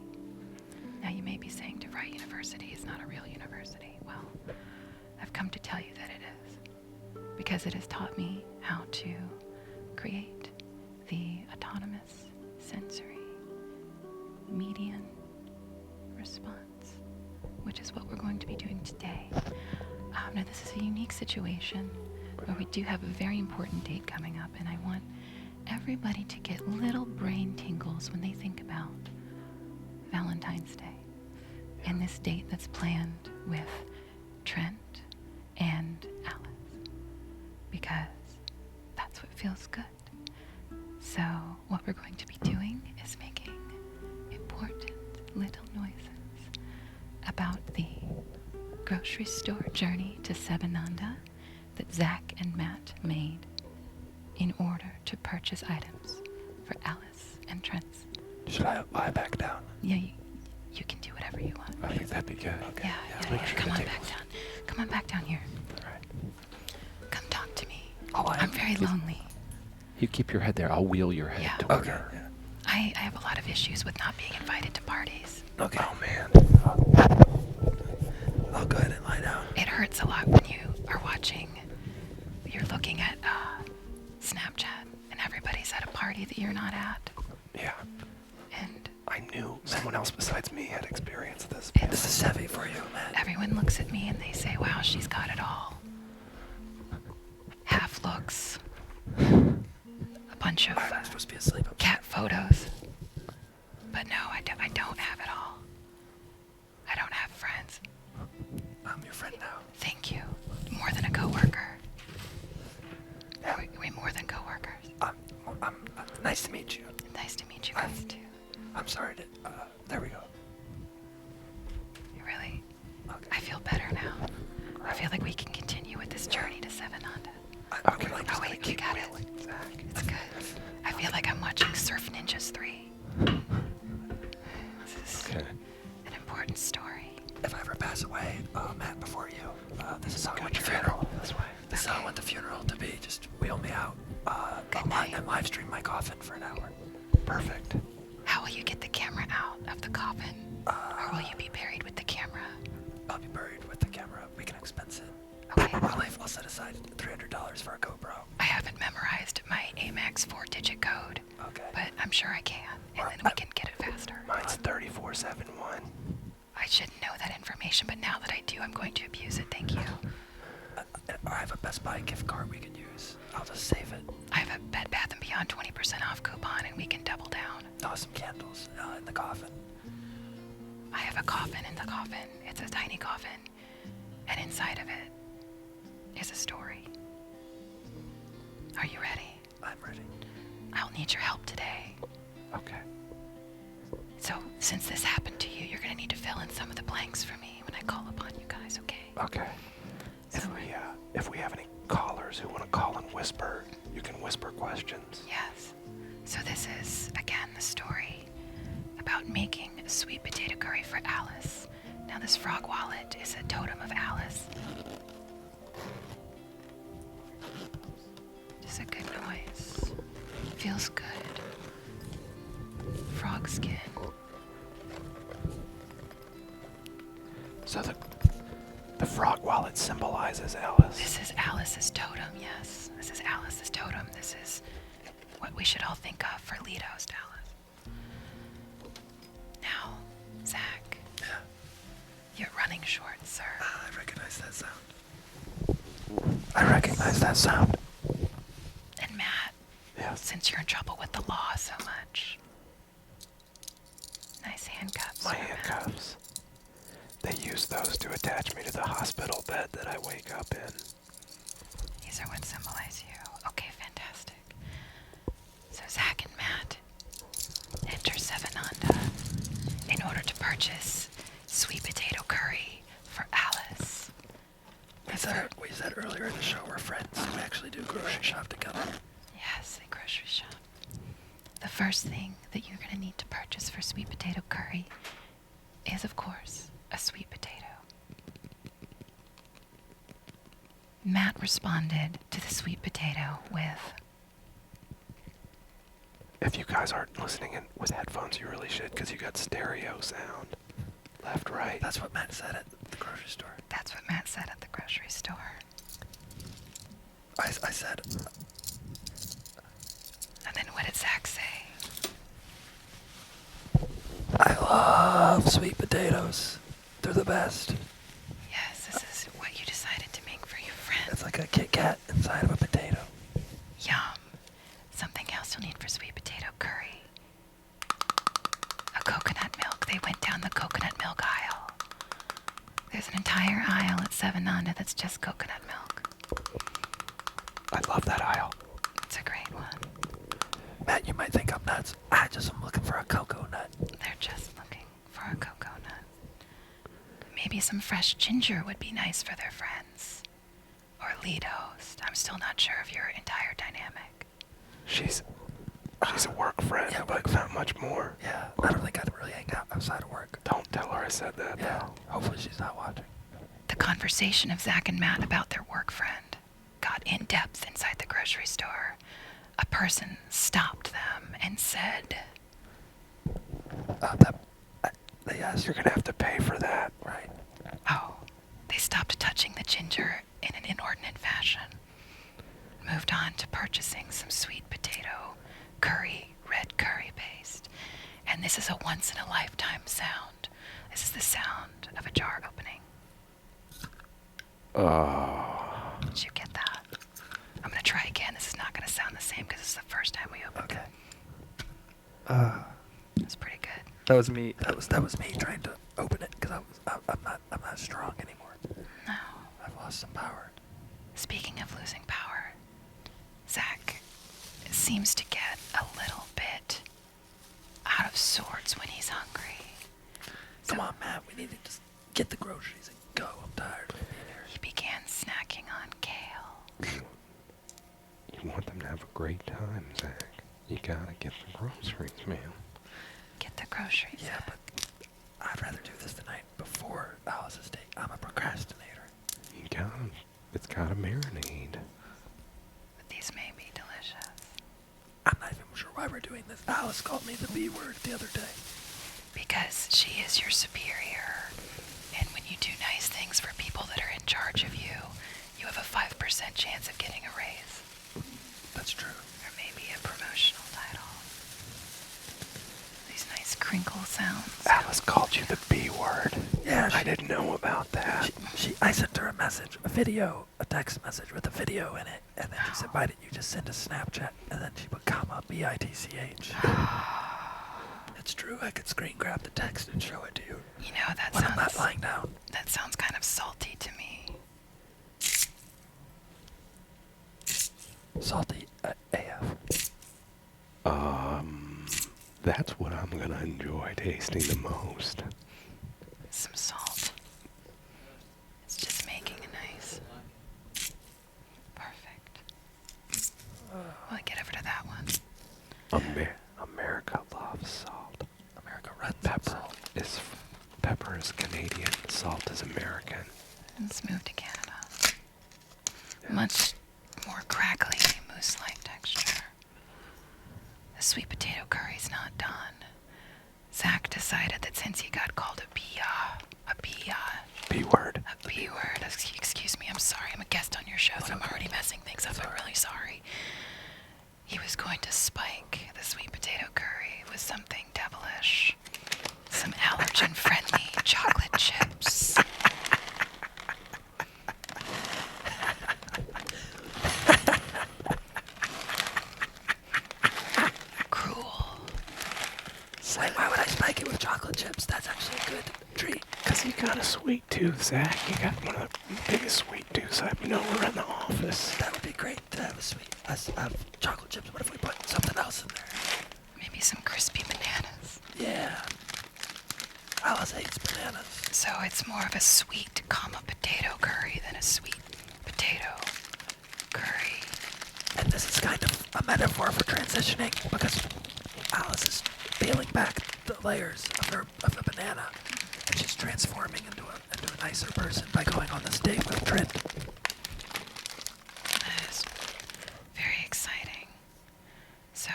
Speaker 6: Now you may be saying DeVry University is not a real university. Well, I've come to tell you that it is, because it has taught me how to create the autonomous sensory median response, which is what we're going to be doing today. Now this is a unique situation where we do have a very important date coming up, and I want everybody to get little brain tingles when they think about Valentine's Day and this date that's planned with Trent and Alice, because that's what feels good. So what we're going to be doing is making important little noises about the grocery store journey to Sabananda that Zach and Matt made in order to purchase items for Alice and Trent's.
Speaker 3: Should I lie back down?
Speaker 6: Yeah, you can do whatever you want.
Speaker 3: I think that'd be good.
Speaker 6: Okay. Yeah. Come on back down. Come on back down here.
Speaker 3: All right.
Speaker 6: Come talk to me.
Speaker 3: Oh,
Speaker 6: I'm very lonely.
Speaker 3: You keep your head there. I'll wheel your head toward her.
Speaker 2: Yeah.
Speaker 6: I have a lot of issues with not being invited to parties.
Speaker 3: Okay. Oh, man.
Speaker 2: I'll go ahead and lie down.
Speaker 6: It hurts a lot when you are you're looking at Snapchat and everybody's at a party that you're not at.
Speaker 3: Yeah.
Speaker 6: And
Speaker 3: I knew someone else besides me had experienced this.
Speaker 2: This is heavy for you, man.
Speaker 6: everyone looks at me and they say, wow, she's got it all. Half looks. A bunch of
Speaker 2: I'm supposed to be asleep.
Speaker 6: cat photos. But no, I don't have it all. I don't have friends.
Speaker 2: I'm your friend now.
Speaker 6: Thank you. More than a coworker. Good night.
Speaker 2: And live stream my coffin for an hour.
Speaker 3: Perfect.
Speaker 6: How will you get the camera out of the coffin? Or will you be buried with the camera?
Speaker 2: I'll be buried with the camera. We can expense it.
Speaker 6: Okay.
Speaker 2: I'll set aside $300 for a GoPro.
Speaker 6: I haven't memorized my Amex 4-digit code,
Speaker 2: Okay.
Speaker 6: but I'm sure I can, and then we can get it faster.
Speaker 3: Mine's 3471.
Speaker 6: I shouldn't know that information, but now that I do, I'm going to abuse it. Thank you.
Speaker 2: I have a Best Buy gift card we can use. I'll just save it.
Speaker 6: I have a Bed Bath & Beyond 20% off coupon, and we can double down.
Speaker 2: Some candles in the coffin.
Speaker 6: I have a coffin in the coffin. It's a tiny coffin, and inside of it is a story. Are you ready?
Speaker 2: I'm ready.
Speaker 6: I'll need your help today.
Speaker 3: Okay.
Speaker 6: So, since this happened to you, you're going to need to fill in some of the blanks for me when I call upon you guys, okay?
Speaker 3: Okay.
Speaker 6: So,
Speaker 3: If we have any callers who want to call and whisper, you can whisper questions.
Speaker 6: yes. So this is, again, the story about making a sweet potato curry for Alice. Now, this frog wallet is a totem of Alice. Just a good noise. Feels good. Frog skin.
Speaker 3: So the frog wallet symbolizes Alice.
Speaker 6: This is Alice's totem, yes. This is Alice's totem. This is what we should all think of for lead host Alice. Now, Zach.
Speaker 2: Yeah.
Speaker 6: You're running short, sir.
Speaker 2: I recognize that sound.
Speaker 6: And Matt,
Speaker 3: Yes.
Speaker 6: since you're in trouble with the law so much. Nice handcuffs.
Speaker 3: My
Speaker 6: for Matt.
Speaker 3: handcuffs. They use those to attach me to the hospital bed that I wake up in.
Speaker 6: These are what symbolize you. Okay, fantastic. So Zach and Matt enter Sevenanda in order to purchase sweet potato curry for Alice.
Speaker 2: We said earlier in the show we're friends. We actually do grocery shop together.
Speaker 6: Yes, a grocery shop. The first thing that you're going to need to purchase for sweet potato curry is, of course, a sweet potato. Matt responded to the sweet potato with,
Speaker 3: If you guys aren't listening in with headphones, you really should, because you got stereo sound. Left, right.
Speaker 2: That's what Matt said at the grocery store.
Speaker 6: that's what Matt said at the grocery store.
Speaker 2: I said,
Speaker 6: And then what did Zach say?
Speaker 2: I love sweet potatoes. They're the best.
Speaker 6: Yes, this is what you decided to make for your friend.
Speaker 2: It's like a Kit Kat inside of a potato.
Speaker 6: Yum. Something else you'll need for sweet potato curry. A coconut milk. They went down the coconut milk aisle. There's an entire aisle at Sevenanda that's just coconut milk.
Speaker 3: I love that aisle.
Speaker 6: It's a great one.
Speaker 2: Matt, you might think I'm nuts. I just am looking for a cocoa nut.
Speaker 6: They're just looking for a cocoa nut. Maybe some fresh ginger would be nice for their friends. Or lead host. I'm still not sure of your entire dynamic.
Speaker 3: She's a work friend,
Speaker 2: Yeah,
Speaker 3: but
Speaker 2: work
Speaker 3: not much more.
Speaker 2: Yeah, I don't think I'd really hang out outside of work.
Speaker 3: Don't tell her I said that.
Speaker 2: Yeah, hopefully she's not watching.
Speaker 6: The conversation of Zach and Matt about their work friend got in depth inside the grocery store. A person stopped them and said,
Speaker 2: They asked
Speaker 3: You're gonna have to pay for that.
Speaker 2: right.
Speaker 6: oh, they stopped touching the ginger in an inordinate fashion. Moved on to purchasing some sweet potato curry, red curry paste. And this is a once-in-a-lifetime sound. This is the sound of a jar opening.
Speaker 3: Oh.
Speaker 6: Did you get that? I'm gonna try again. This is not gonna sound the same because it's the first time we opened
Speaker 2: Okay.
Speaker 6: it. It's pretty good.
Speaker 2: That was me. That was me trying to open it because I'm not strong anymore.
Speaker 6: No.
Speaker 2: I've lost some power.
Speaker 6: Speaking of losing power, Zach seems to get a little bit out of sorts when he's hungry. So
Speaker 2: Come on, Matt. We need to just get the groceries and go. I'm tired of being here.
Speaker 6: he began snacking on kale.
Speaker 3: You want them to have a great time, Zach. You gotta get the groceries, man.
Speaker 6: Get the groceries.
Speaker 2: Yeah, but I'd rather do this tonight before Alice's date. I'm a procrastinator.
Speaker 3: You gotta. It's gotta marinate.
Speaker 6: But these may be delicious.
Speaker 7: I'm not even sure why we're doing this. Alice called me the B word the other day.
Speaker 6: Because she is your superior. And when you do nice things for people that are in charge of you, you have a 5% chance of getting a raise.
Speaker 7: That's true.
Speaker 6: Or maybe a promotional title. These nice crinkle sounds.
Speaker 5: Alice called you the B word.
Speaker 7: Yeah,
Speaker 5: I didn't know about that.
Speaker 7: I sent her a message, a text message with a video in it, and then she said, why didn't you just send a Snapchat? And then she put comma, B-I-T-C-H. It's true, I could screen grab the text and show it to you.
Speaker 6: You know, that
Speaker 7: when
Speaker 6: sounds...
Speaker 7: I'm not lying down.
Speaker 6: That sounds kind of salty to me.
Speaker 7: Salty AF.
Speaker 3: That's what I'm gonna enjoy tasting the most.
Speaker 6: Some salt. It's just making it nice. Perfect. Well, get over to that one.
Speaker 3: America loves salt.
Speaker 7: America red
Speaker 3: Pepper is Canadian, salt is American.
Speaker 6: Let's move to Canada. Much more crackly, mousse-like texture. The sweet potato curry's not done. Zach decided that since he got called a B word, excuse me, I'm sorry, I'm a guest on your show and I'm already messing things up, I'm really sorry. He was going to spike the sweet potato curry with something devilish. Some allergen-friendly chocolate chips. Cruel.
Speaker 7: Wait, why would I spike it with chocolate chips? That's actually a good treat.
Speaker 5: Because you got a sweet tooth, Zach. You got one of the biggest sweet tooths I've known around the office.
Speaker 7: That would be great to have a sweet. I have chocolate chips. What if we put something else in there?
Speaker 6: Maybe some crispy bananas.
Speaker 7: Yeah. Alice hates bananas.
Speaker 6: So it's more of a sweet, potato curry than a sweet potato curry.
Speaker 7: And this is kind of a metaphor for transitioning because Alice is peeling back the layers of a banana, and she's transforming into a nicer person by going on this date with Trent.
Speaker 6: That is very exciting. So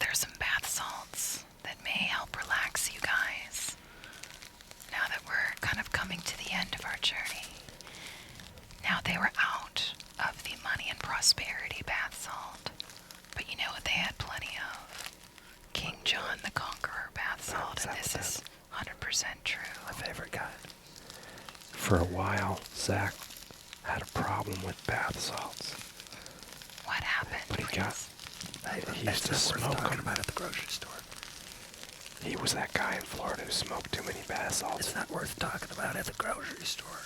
Speaker 6: there's some bath salts that may help relax you guys. Now that we're kind of coming to the end of our journey. Now they were out of the money and prosperity bath salt. But you know what they had plenty of? King John the Conqueror bath salt, and this is 100% true.
Speaker 7: My favorite kind.
Speaker 3: For a while, Zach had a problem with bath salts.
Speaker 6: What happened?
Speaker 3: But he used to
Speaker 7: It's not worth
Speaker 3: smoke
Speaker 7: talking
Speaker 3: them.
Speaker 7: about at the grocery store.
Speaker 3: He was that guy in Florida who smoked too many bath salts.
Speaker 7: It's not worth talking about at the grocery store.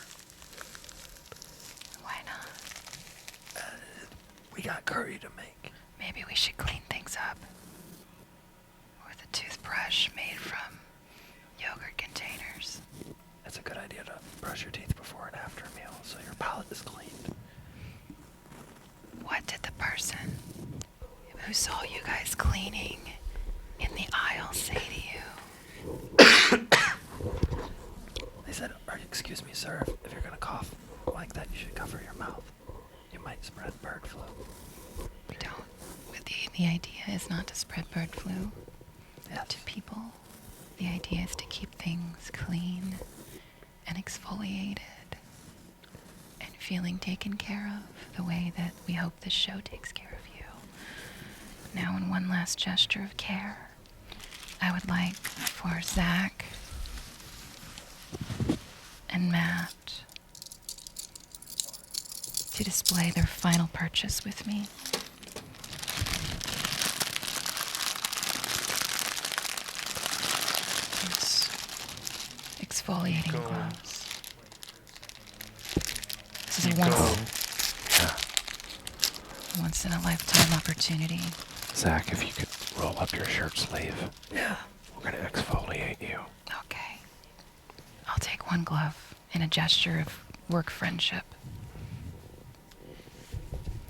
Speaker 6: Why not?
Speaker 7: We got curry to make.
Speaker 6: Maybe we should clean things up with a toothbrush made from yogurt containers.
Speaker 7: It's a good idea to brush your teeth before and after a meal so your palate is cleaned.
Speaker 6: What did the person who saw you guys cleaning in the aisle say to you?
Speaker 7: They said, excuse me, sir, if you're going to cough like that, you should cover your mouth. You might spread bird flu.
Speaker 6: We don't. The idea is not to spread bird flu
Speaker 7: Yes.
Speaker 6: to people. The idea is to keep things clean and exfoliated and feeling taken care of the way that we hope this show takes care of you. Now, in one last gesture of care, I would like for Zach and Matt to display their final purchase with me. It's exfoliating
Speaker 2: Go.
Speaker 6: gloves. This is a once in a lifetime opportunity.
Speaker 3: Zach, if you could roll up your shirt sleeve.
Speaker 7: Yeah.
Speaker 3: We're gonna exfoliate you.
Speaker 6: Okay. I'll take one glove in a gesture of work friendship.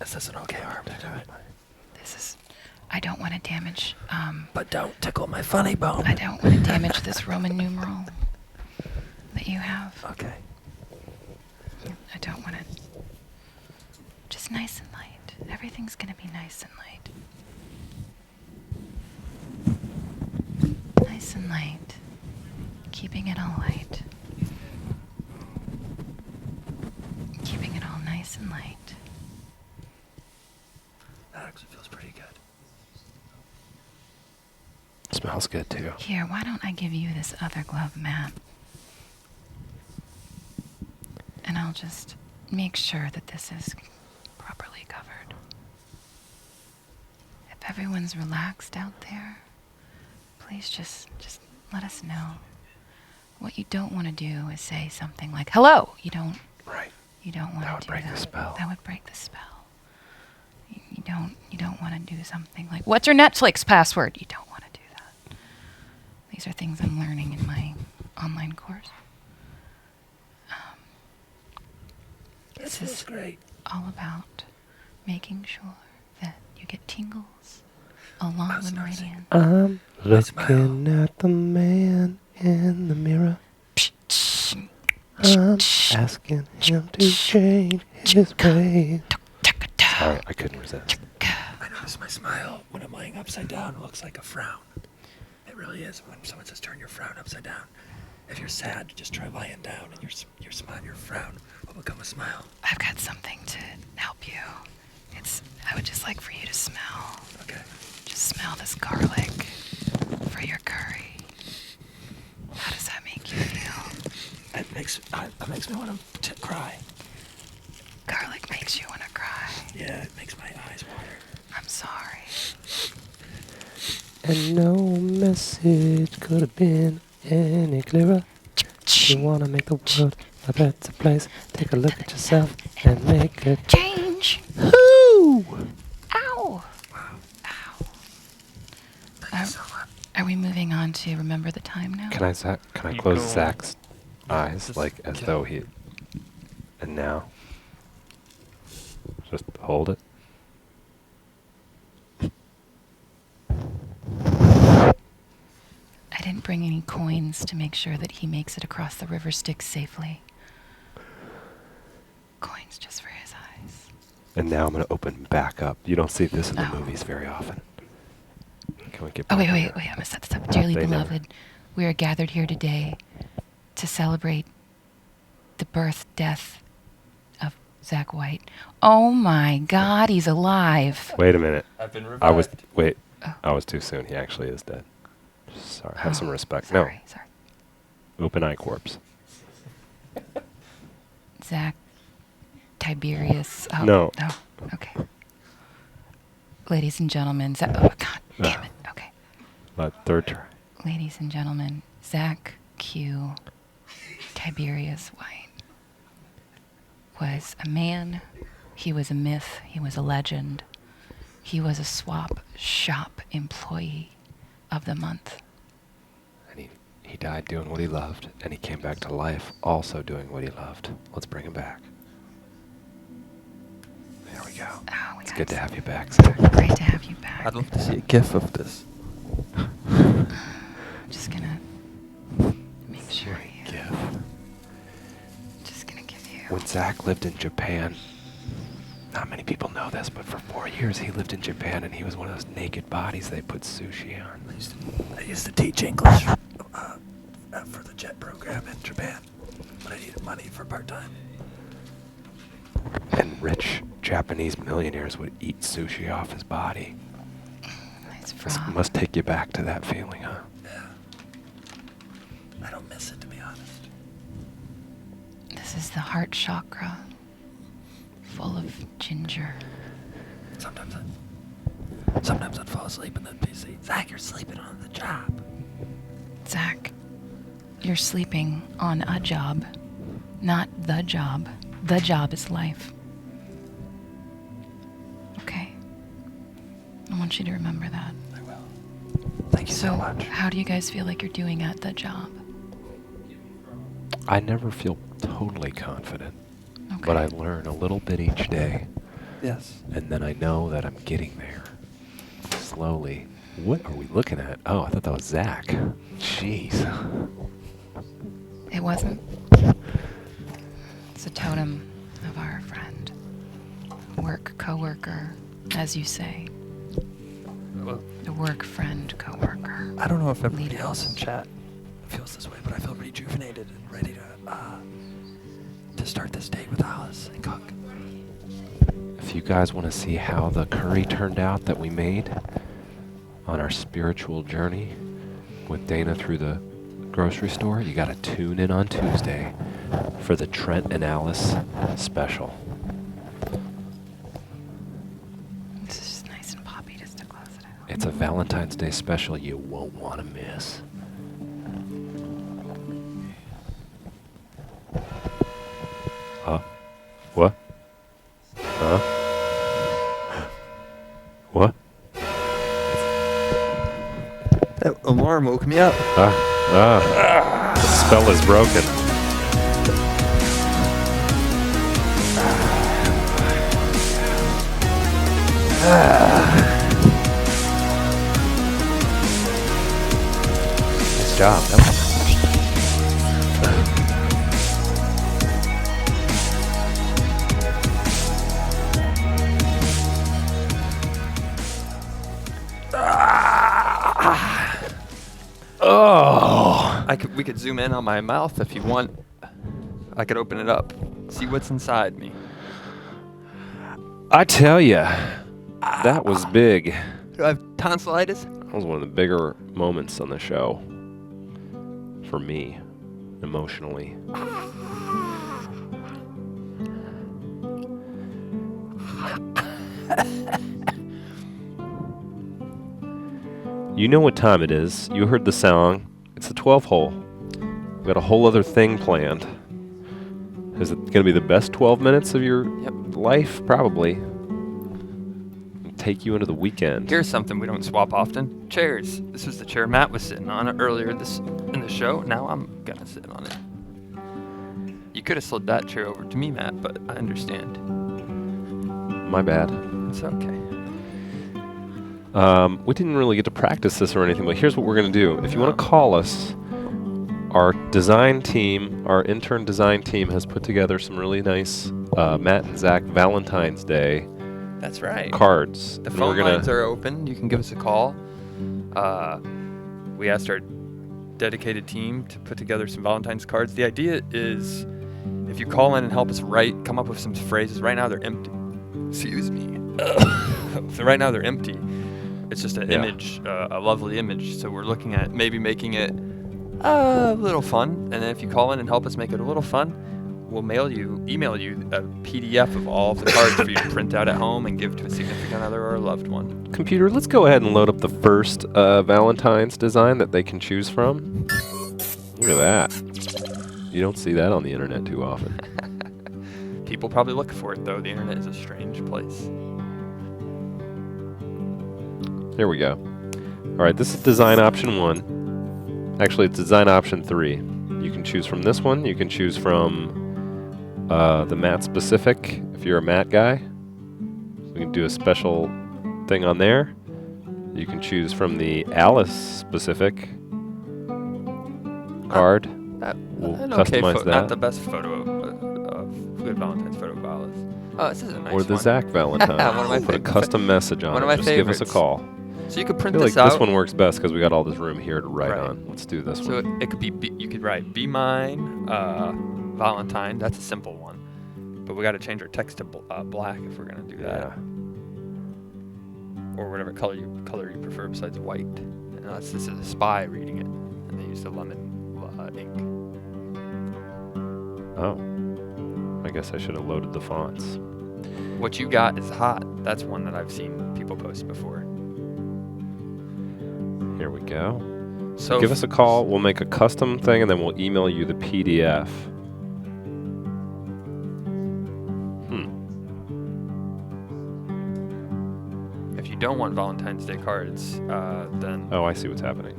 Speaker 7: Is this an okay arm to do it?
Speaker 6: This is... I don't want to damage...
Speaker 7: But don't tickle my funny bone.
Speaker 6: I don't want to damage this Roman numeral that you have.
Speaker 7: Okay.
Speaker 6: I don't want to... Just nice and light. Everything's going to be nice and light. nice and light. Keeping it all light. Keeping it all nice and light.
Speaker 7: That actually feels pretty good.
Speaker 3: Smells good too.
Speaker 6: Here, why don't I give you this other glove, Matt? And I'll just make sure that this is properly covered. If everyone's relaxed out there, please just let us know. What you don't want to do is say something like, hello! You don't
Speaker 3: Right.
Speaker 6: want to do that.
Speaker 3: That would break the spell.
Speaker 6: That would break the spell. You don't want to do something like, what's your Netflix password? You don't want to do that. These are things I'm learning in my online course. This is
Speaker 7: great.
Speaker 6: all about making sure that you get tingles along the meridian.
Speaker 3: I'm
Speaker 7: looking
Speaker 3: looking at the man in the mirror. I'm asking him to change his ways. Sorry, I couldn't resist.
Speaker 7: I notice my smile when I'm laying upside down looks like a frown. It really is. When someone says turn your frown upside down, if you're sad, just try lying down, and your smile, your frown will become a smile.
Speaker 6: I've got something to help you. I would just like for you to smell.
Speaker 7: Okay.
Speaker 6: Just smell this garlic for your curry. How does that make you feel?
Speaker 7: It makes me want to cry.
Speaker 6: Garlic makes you want to cry.
Speaker 7: Yeah, it makes my eyes water.
Speaker 6: I'm sorry.
Speaker 3: And no message could have been any clearer. You wanna make the world a better place. Take a look at yourself and make a
Speaker 6: Change.
Speaker 3: Woo!
Speaker 6: Ow.
Speaker 7: Wow.
Speaker 6: Ow.
Speaker 7: Thank you so much.
Speaker 6: Are we moving on to remember the time now?
Speaker 3: Can I
Speaker 2: You
Speaker 3: close
Speaker 2: go-
Speaker 3: Zach's eyes
Speaker 2: Just-
Speaker 3: like as
Speaker 2: yeah.
Speaker 3: though he? And now, just hold it.
Speaker 6: I didn't bring any coins to make sure that he makes it across the river Styx safely. Coins just for his eyes.
Speaker 3: And now I'm gonna open back up. You don't see this in the
Speaker 6: Oh.
Speaker 3: movies very often. Can we get?
Speaker 6: Oh,
Speaker 3: back
Speaker 6: wait,
Speaker 3: here?
Speaker 6: I'm going to set this up. Dearly
Speaker 3: They never-
Speaker 6: beloved, we are gathered here today to celebrate the birth, death of Zach White. Oh my God, he's alive.
Speaker 3: Wait a minute.
Speaker 2: I've been revived.
Speaker 6: Oh.
Speaker 3: I was too soon. He actually is dead. Sorry. Have some
Speaker 6: Oh,
Speaker 3: respect.
Speaker 6: Sorry.
Speaker 3: No. Open eye corpse.
Speaker 6: Zach Tiberius. Oh,
Speaker 3: No.
Speaker 6: Oh, okay. Ladies and gentlemen, Zach. Oh, God damn it. Okay.
Speaker 3: Third try.
Speaker 6: Ladies and gentlemen, Zach Q. Tiberius White was a man. He was a myth. He was a legend. He was a swap shop employee of the month.
Speaker 3: And he died doing what he loved, and he came back to life also doing what he loved. Let's bring him back. There we go.
Speaker 6: Oh, we
Speaker 3: It's
Speaker 6: got
Speaker 3: good to
Speaker 6: some-
Speaker 3: have you back, Zach.
Speaker 6: Great to have you back.
Speaker 2: I'd love to see a gif of this.
Speaker 6: I'm just gonna make sure you.
Speaker 3: Gift.
Speaker 6: Just gonna give you.
Speaker 3: When Zach lived in Japan, not many people know this, but for 4 years he lived in Japan, and he was one of those naked bodies they put sushi on.
Speaker 7: I used to teach English for the JET program in Japan, but I needed money for part-time.
Speaker 3: And rich Japanese millionaires would eat sushi off his body.
Speaker 6: Nice
Speaker 3: This
Speaker 6: frog.
Speaker 3: must take you back to that feeling, huh?
Speaker 7: Yeah. I don't miss it, to be honest.
Speaker 6: This is the heart chakra, full of ginger.
Speaker 7: Sometimes I'd fall asleep and then be say, Zach, you're sleeping on the job.
Speaker 6: Zach, you're sleeping on a job, not the job. The job is life. Okay? I want you to remember that.
Speaker 7: I will. Thank you so much.
Speaker 6: How do you guys feel like you're doing at the job?
Speaker 3: I never feel totally confident,
Speaker 6: Okay.
Speaker 3: but I learn a little bit each day,
Speaker 2: Yes.
Speaker 3: and then I know that I'm getting there. Slowly. What are we looking at? Oh, I thought that was Zach. Jeez.
Speaker 6: It wasn't. It's a totem of our friend. Work, co-worker, as you say.
Speaker 2: Well,
Speaker 6: A work friend, coworker.
Speaker 7: I don't know if everybody
Speaker 6: Leaders.
Speaker 7: else in chat feels this way, but I feel rejuvenated and ready to start this date with Alice and cook.
Speaker 3: If you guys want to see how the curry turned out that we made on our spiritual journey with Dana through the grocery store, you got to tune in on Tuesday for the Trent and Alice special.
Speaker 6: It's just nice and poppy just to close it out.
Speaker 3: It's a Valentine's Day special you won't want to miss. Huh? What? Huh? What?
Speaker 2: that alarm woke me up.
Speaker 3: The spell is broken. Nice job. That was oh.
Speaker 2: We could zoom in on my mouth if you want. I could open it up, see what's inside me.
Speaker 3: I tell ya, that was big.
Speaker 2: Do I have tonsillitis?
Speaker 3: That was one of the bigger moments on the show for me, emotionally. You know what time it is. You heard the song. It's the 12 hole. We've got a whole other thing planned. Is it going to be the best 12 minutes of your life? Probably. Take you into the weekend.
Speaker 2: Here's something we don't swap often. Chairs. This was the chair Matt was sitting on earlier in the show. Now I'm gonna sit on it. You could have slid that chair over to me, Matt, but I understand.
Speaker 3: My bad.
Speaker 2: It's okay.
Speaker 3: We didn't really get to practice this or anything, but here's what we're going to do. If you want to call us, our design team, our intern design team has put together some really nice Matt and Zach Valentine's Day
Speaker 2: That's right.
Speaker 3: cards.
Speaker 2: The
Speaker 3: And
Speaker 2: phone
Speaker 3: we're gonna-
Speaker 2: lines are open. You can give us a call. We asked our dedicated team to put together some Valentine's cards. The idea is if you call in and help us come up with some phrases. Right now they're empty. Excuse me. So right now they're empty. It's just an image, a lovely image. So we're looking at maybe making it a little fun. And then if you call in and help us make it a little fun, we'll email you a PDF of all of the cards for you to print out at home and give to a significant other or a loved one.
Speaker 3: Computer, let's go ahead and load up the first Valentine's design that they can choose from. Look at that. You don't see that on the internet too often.
Speaker 2: People probably look for it, though. The internet is a strange place.
Speaker 3: Here we go. All right, this is design option 1. Actually, it's design option 3. You can choose from this one. You can choose from the Matt specific if you're a Matt guy. We can do a special thing on there. You can choose from the Alice specific card. We'll customize that.
Speaker 2: Not the best photo of good Valentine's photo of Alice. Oh, this is a nice
Speaker 3: Or the
Speaker 2: one.
Speaker 3: Zach Valentine.
Speaker 2: One of my
Speaker 3: We'll put a
Speaker 2: favorite-
Speaker 3: custom message on
Speaker 2: one
Speaker 3: it.
Speaker 2: of my
Speaker 3: Just give us a
Speaker 2: favorites.
Speaker 3: call.
Speaker 2: So you could
Speaker 3: I
Speaker 2: print
Speaker 3: feel like
Speaker 2: this out.
Speaker 3: this one works best because we got all this room here to write
Speaker 2: Right.
Speaker 3: on. Let's do this
Speaker 2: So
Speaker 3: one.
Speaker 2: it could be, you could write, be mine, Valentine. That's a simple one. But we got to change our text to black if we're going to do that.
Speaker 3: Yeah.
Speaker 2: Or whatever color you prefer besides white. Unless this is a spy reading it. And they use the lemon ink.
Speaker 3: Oh. I guess I should have loaded the fonts.
Speaker 2: What you got is hot. That's one that I've seen people post before.
Speaker 3: Here we go.
Speaker 2: So
Speaker 3: Give us a call. We'll make a custom thing, and then we'll email you the PDF.
Speaker 2: If you don't want Valentine's Day cards, then
Speaker 3: Oh, I see what's happening.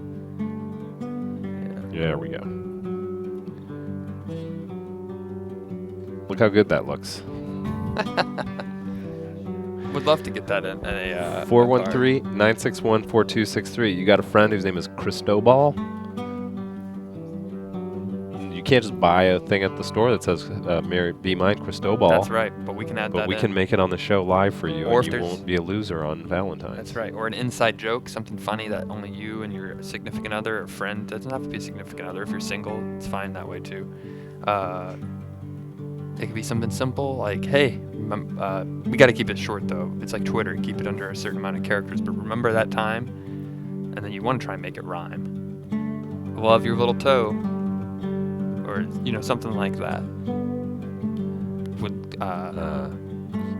Speaker 2: yeah.
Speaker 3: There we go. Look how good that looks.
Speaker 2: Would love to get that in a
Speaker 3: 413-961-4263. You got a friend whose name is Cristobal? You can't just buy a thing at the store that says Be Mine Cristobal.
Speaker 2: That's right, but we can add that
Speaker 3: But we can
Speaker 2: in.
Speaker 3: make it on the show live for you,
Speaker 2: Or
Speaker 3: and
Speaker 2: if
Speaker 3: you
Speaker 2: there's-
Speaker 3: won't be a loser on Valentine's.
Speaker 2: That's right. Or an inside joke, something funny that only you and your significant other or friend, doesn't have to be a significant other. If you're single, it's fine that way too. It could be something simple like, hey, we got to keep it short though. It's like Twitter, keep it under a certain amount of characters. But remember that time, and then you want to try and make it rhyme. Love your little toe, or something like that.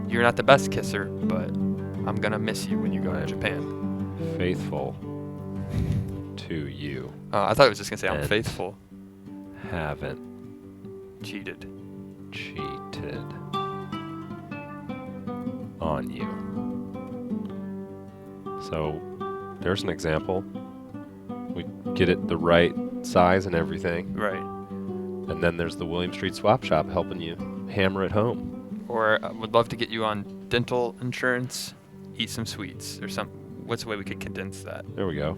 Speaker 2: You're not the best kisser, but I'm gonna miss you when you go to Japan.
Speaker 3: Faithful to you.
Speaker 2: I thought it was just gonna say I'm
Speaker 3: And
Speaker 2: faithful.
Speaker 3: Haven't
Speaker 2: Cheated.
Speaker 3: cheated on you. So there's an example. We get it the right size and everything.
Speaker 2: Right.
Speaker 3: And then there's the William Street Swap Shop helping you hammer it home.
Speaker 2: Or would love to get you on dental insurance, eat some sweets, or some. What's the way we could condense that?
Speaker 3: There we go.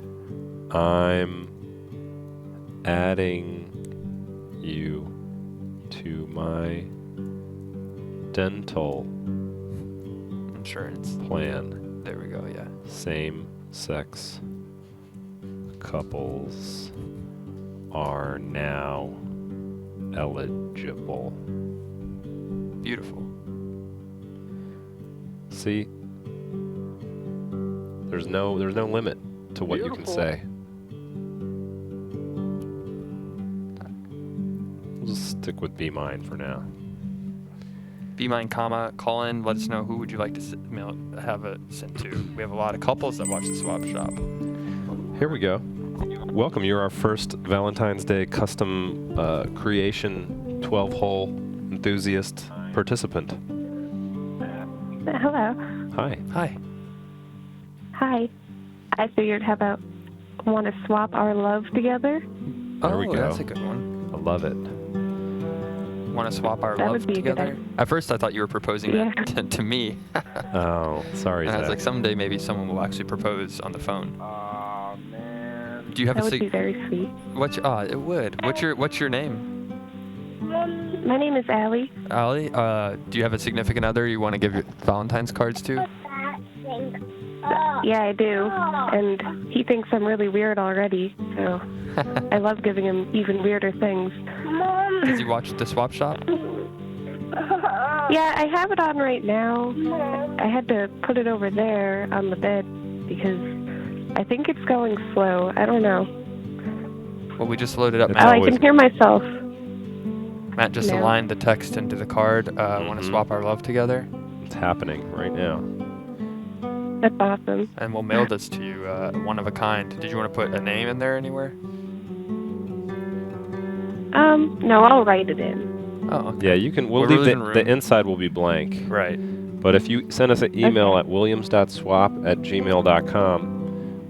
Speaker 3: I'm adding you to my dental
Speaker 2: Insurance.
Speaker 3: plan.
Speaker 2: There we go, yeah.
Speaker 3: Same-sex couples are now eligible.
Speaker 2: Beautiful.
Speaker 3: See, there's no limit to what you can say. We'll just stick with Be Mine for now.
Speaker 2: Be mine, call in, let us know who would you like to have it sent to. We have a lot of couples that watch the Swap Shop.
Speaker 3: Here we go. Welcome. You're our first Valentine's Day custom creation 12-hole enthusiast participant.
Speaker 8: Hello.
Speaker 3: Hi.
Speaker 2: Hi.
Speaker 8: Hi. I figured, how about want to swap our love together?
Speaker 3: There we go.
Speaker 2: That's a good one.
Speaker 3: I love it.
Speaker 2: Want to swap our
Speaker 8: That
Speaker 2: love
Speaker 8: would be a good
Speaker 2: together?
Speaker 8: idea.
Speaker 2: At first, I thought you were proposing
Speaker 8: Yeah.
Speaker 2: that to me.
Speaker 3: Oh, sorry,
Speaker 2: And I was
Speaker 3: Zach.
Speaker 2: like, someday maybe someone will actually propose on the phone. Do you have
Speaker 8: That
Speaker 2: a
Speaker 8: would be very sweet.
Speaker 2: it would. What's your name?
Speaker 8: My name is Allie.
Speaker 2: Allie? Do you have a significant other you want to give your Valentine's cards to?
Speaker 8: Yeah, I do. And he thinks I'm really weird already, so I love giving him even weirder things.
Speaker 2: Does he watch the Swap Shop?
Speaker 8: Yeah, I have it on right now. I had to put it over there on the bed because I think it's going slow. I don't know.
Speaker 2: Well, we just loaded up
Speaker 3: It's
Speaker 8: Oh, I
Speaker 2: Matt.
Speaker 3: always-
Speaker 8: can hear myself.
Speaker 2: Matt just
Speaker 8: No.
Speaker 2: aligned the text into the card. Want to
Speaker 3: Mhm.
Speaker 2: swap our love together?
Speaker 3: It's happening right now.
Speaker 8: That's awesome.
Speaker 2: And we'll mail this to you, one of a kind. Did you want to put a name in there anywhere?
Speaker 8: No, I'll write it in.
Speaker 2: Oh, okay.
Speaker 3: Yeah, you can. We'll
Speaker 2: We're
Speaker 3: leave
Speaker 2: losing
Speaker 3: the
Speaker 2: room.
Speaker 3: inside will be blank.
Speaker 2: Right.
Speaker 3: But if you send us an email at williams.swap@gmail.com,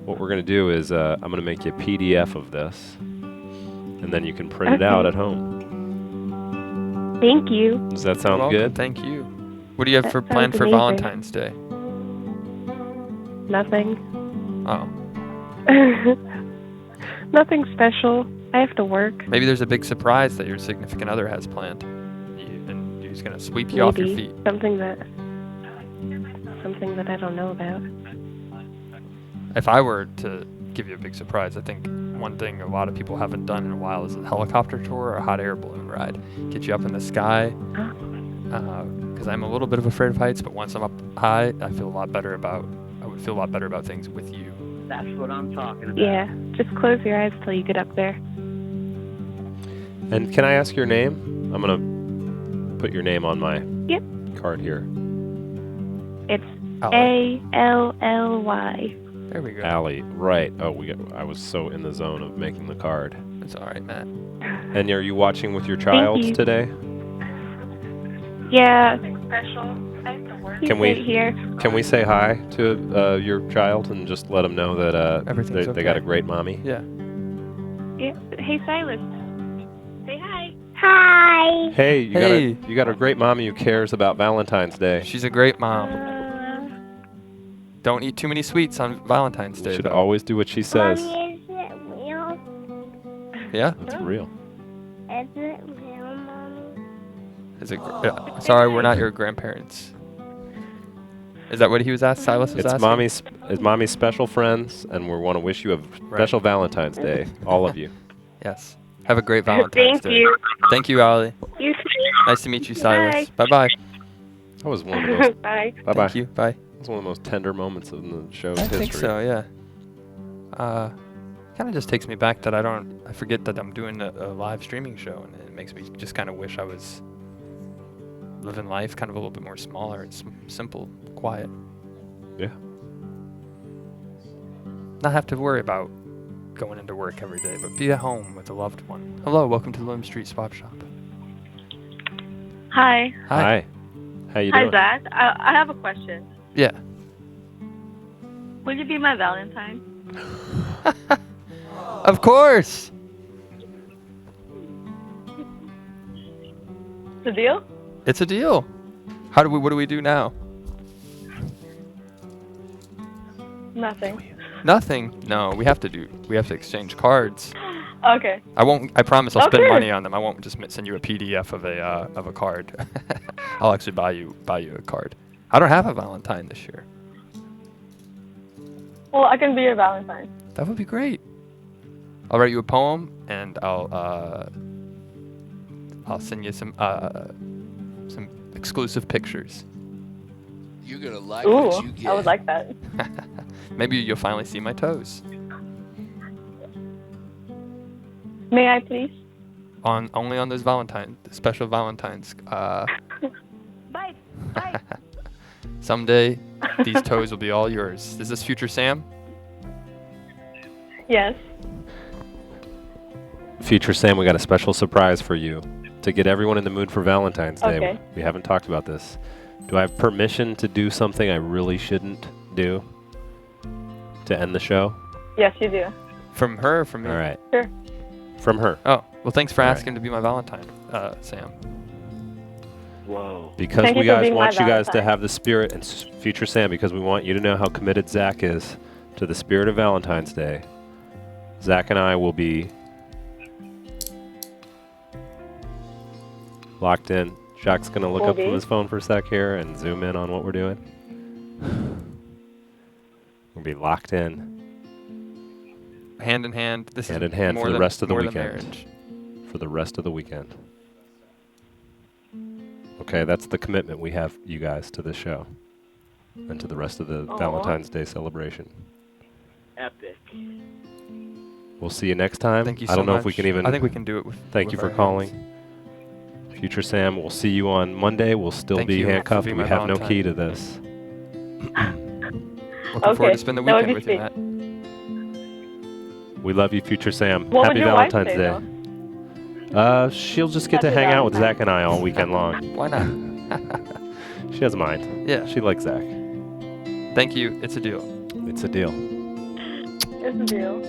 Speaker 3: what we're going to do is I'm going to make you a PDF of this, and then you can print it
Speaker 8: Okay.
Speaker 3: out at home.
Speaker 8: Thank you.
Speaker 3: Does that
Speaker 2: You're
Speaker 3: sound
Speaker 2: welcome.
Speaker 3: good?
Speaker 2: Thank you. What do you have
Speaker 8: That
Speaker 2: for
Speaker 8: sounds
Speaker 2: planned for
Speaker 8: amazing.
Speaker 2: Valentine's Day?
Speaker 8: Nothing.
Speaker 2: Oh,
Speaker 8: Nothing special. I have to work.
Speaker 2: maybe there's a big surprise that your significant other has planned, and he's gonna sweep you off your
Speaker 8: Maybe.
Speaker 2: feet.
Speaker 8: Something that I don't know about.
Speaker 2: If I were to give you a big surprise, I think one thing a lot of people haven't done in a while is a helicopter tour or a hot air balloon ride. Get you up in the sky. Because I'm a little bit of afraid of heights, but once I'm up high, I would feel a lot better about things with you.
Speaker 9: That's what I'm talking about.
Speaker 8: Yeah, just close your eyes till you get up there.
Speaker 3: And can I ask your name? I'm going to put your name on my
Speaker 8: Yep.
Speaker 3: card here.
Speaker 8: It's
Speaker 2: Allie.
Speaker 8: Ally.
Speaker 2: There we go.
Speaker 3: Allie. Right. Oh, I was so in the zone of making the card.
Speaker 2: It's all right, Matt.
Speaker 3: And are you watching with your child
Speaker 8: you.
Speaker 3: today?
Speaker 8: Yeah. Special. I have to work. He's
Speaker 3: Can we-
Speaker 8: right here.
Speaker 3: Can we say hi to your child and just let them know that
Speaker 2: Everything's
Speaker 3: they got a
Speaker 2: okay.
Speaker 3: great mommy?
Speaker 2: Yeah.
Speaker 8: Yeah. Hey, Silas. Say hi.
Speaker 3: Hey,
Speaker 2: Hey.
Speaker 3: you got a great mommy who cares about Valentine's Day.
Speaker 2: She's a great mom. Don't eat too many sweets on Valentine's
Speaker 3: You
Speaker 2: Day.
Speaker 3: should
Speaker 2: though.
Speaker 3: always do what she says.
Speaker 6: Is it real?
Speaker 2: Yeah.
Speaker 3: That's real.
Speaker 6: Is it
Speaker 2: Is it? Sorry, we're not your grandparents. Is that what he was asked? Silas was asking.
Speaker 3: It's mommy's special friends, and we want to wish you a special Valentine's Day, all of you.
Speaker 2: Yes. Have a great Valentine's Day.
Speaker 8: Thank you.
Speaker 2: Thank you, Ali.
Speaker 8: You too.
Speaker 2: Nice to meet you, Silas. Bye-bye.
Speaker 3: That was one of the most.
Speaker 8: Bye.
Speaker 3: Bye-bye.
Speaker 2: Thank you. Bye.
Speaker 3: That was one of the most tender moments of the show's
Speaker 2: I
Speaker 3: history.
Speaker 2: think so, yeah. Kind of just takes me back that I forget that I'm doing a live streaming show, and it makes me just kind of wish I was living life kind of a little bit more smaller and simple, quiet.
Speaker 3: Yeah.
Speaker 2: Not have to worry about going into work every day, but be at home with a loved one. Hello, welcome to the Lim Street Swap Shop.
Speaker 10: Hi.
Speaker 3: Hi. How you
Speaker 10: Hi,
Speaker 3: doing?
Speaker 10: Zach. I have a question.
Speaker 2: Yeah.
Speaker 10: Will you be my Valentine?
Speaker 2: Of course.
Speaker 10: It's a deal?
Speaker 2: It's a deal. What do we do now?
Speaker 10: Nothing.
Speaker 2: Nothing. No, we have to exchange cards.
Speaker 10: Okay.
Speaker 2: I promise I'll spend
Speaker 10: Okay.
Speaker 2: money on them. I won't just send you a PDF of a card. I'll actually buy you a card. I don't have a Valentine this year.
Speaker 10: Well, I can be your Valentine.
Speaker 2: That would be great. I'll write you a poem, and I'll send you some exclusive pictures.
Speaker 11: You're gonna like
Speaker 10: Ooh,
Speaker 11: what you get.
Speaker 10: I would like that.
Speaker 2: Maybe you'll finally see my toes.
Speaker 10: May I please?
Speaker 2: Only on those special Valentines.
Speaker 10: Bye. Bye.
Speaker 2: Someday, these toes will be all yours. Is this future Sam?
Speaker 10: Yes.
Speaker 3: Future Sam, we got a special surprise for you to get everyone in the mood for Valentine's Day.
Speaker 10: Okay.
Speaker 3: We haven't talked about this. Do I have permission to do something I really shouldn't do to end the show?
Speaker 10: Yes, you do.
Speaker 2: From her or from me?
Speaker 3: All right.
Speaker 10: Sure.
Speaker 3: From her.
Speaker 2: Oh, well, thanks for
Speaker 3: All right.
Speaker 2: asking to be my Valentine, Sam.
Speaker 4: Whoa.
Speaker 3: Because
Speaker 10: Thank
Speaker 3: we
Speaker 10: you for
Speaker 3: guys
Speaker 10: being my
Speaker 3: want you guys to
Speaker 10: Valentine.
Speaker 3: have the spirit, and Future Sam, because we want you to know how committed Zach is to the spirit of Valentine's Day. Zach and I will be locked in. Jack's going to look up from his phone for a sec here and zoom in on what we're doing. We'll be locked in.
Speaker 2: Hand in hand. This
Speaker 3: Hand
Speaker 2: is
Speaker 3: in hand
Speaker 2: more
Speaker 3: for the
Speaker 2: than-
Speaker 3: rest of the
Speaker 2: more than
Speaker 3: weekend.
Speaker 2: marriage.
Speaker 3: For the rest of the weekend. Okay, that's the commitment we have, you guys, to this show. And to the rest of the
Speaker 10: Aw.
Speaker 3: Valentine's Day celebration.
Speaker 4: Epic.
Speaker 3: We'll see you next time.
Speaker 2: Thank you
Speaker 3: I don't
Speaker 2: so
Speaker 3: know if we
Speaker 2: much.
Speaker 3: can even...
Speaker 2: I think we can do it with.
Speaker 3: Thank you
Speaker 2: with
Speaker 3: for
Speaker 2: our
Speaker 3: calling.
Speaker 2: hands.
Speaker 3: Future Sam, we'll see you on Monday. We'll still
Speaker 2: Thank
Speaker 3: be
Speaker 2: you for
Speaker 3: handcuffed.
Speaker 2: being
Speaker 3: We
Speaker 2: my
Speaker 3: have no
Speaker 2: Valentine.
Speaker 3: key to this.
Speaker 2: Looking forward
Speaker 10: Okay,
Speaker 2: to spending the
Speaker 10: that would
Speaker 2: weekend
Speaker 10: be
Speaker 2: with you,
Speaker 10: sweet.
Speaker 2: Matt.
Speaker 3: We love you, Future Sam.
Speaker 10: What
Speaker 3: Happy
Speaker 10: would your wife
Speaker 3: Valentine's
Speaker 10: say,
Speaker 3: Day. She'll just get to
Speaker 10: Happy
Speaker 3: hang out with
Speaker 10: Valentine's.
Speaker 3: Zach and I all weekend long.
Speaker 2: Why not?
Speaker 3: She doesn't mind.
Speaker 2: Yeah.
Speaker 3: She likes Zach.
Speaker 2: Thank you. It's a deal.
Speaker 3: It's a deal.
Speaker 10: It's a deal.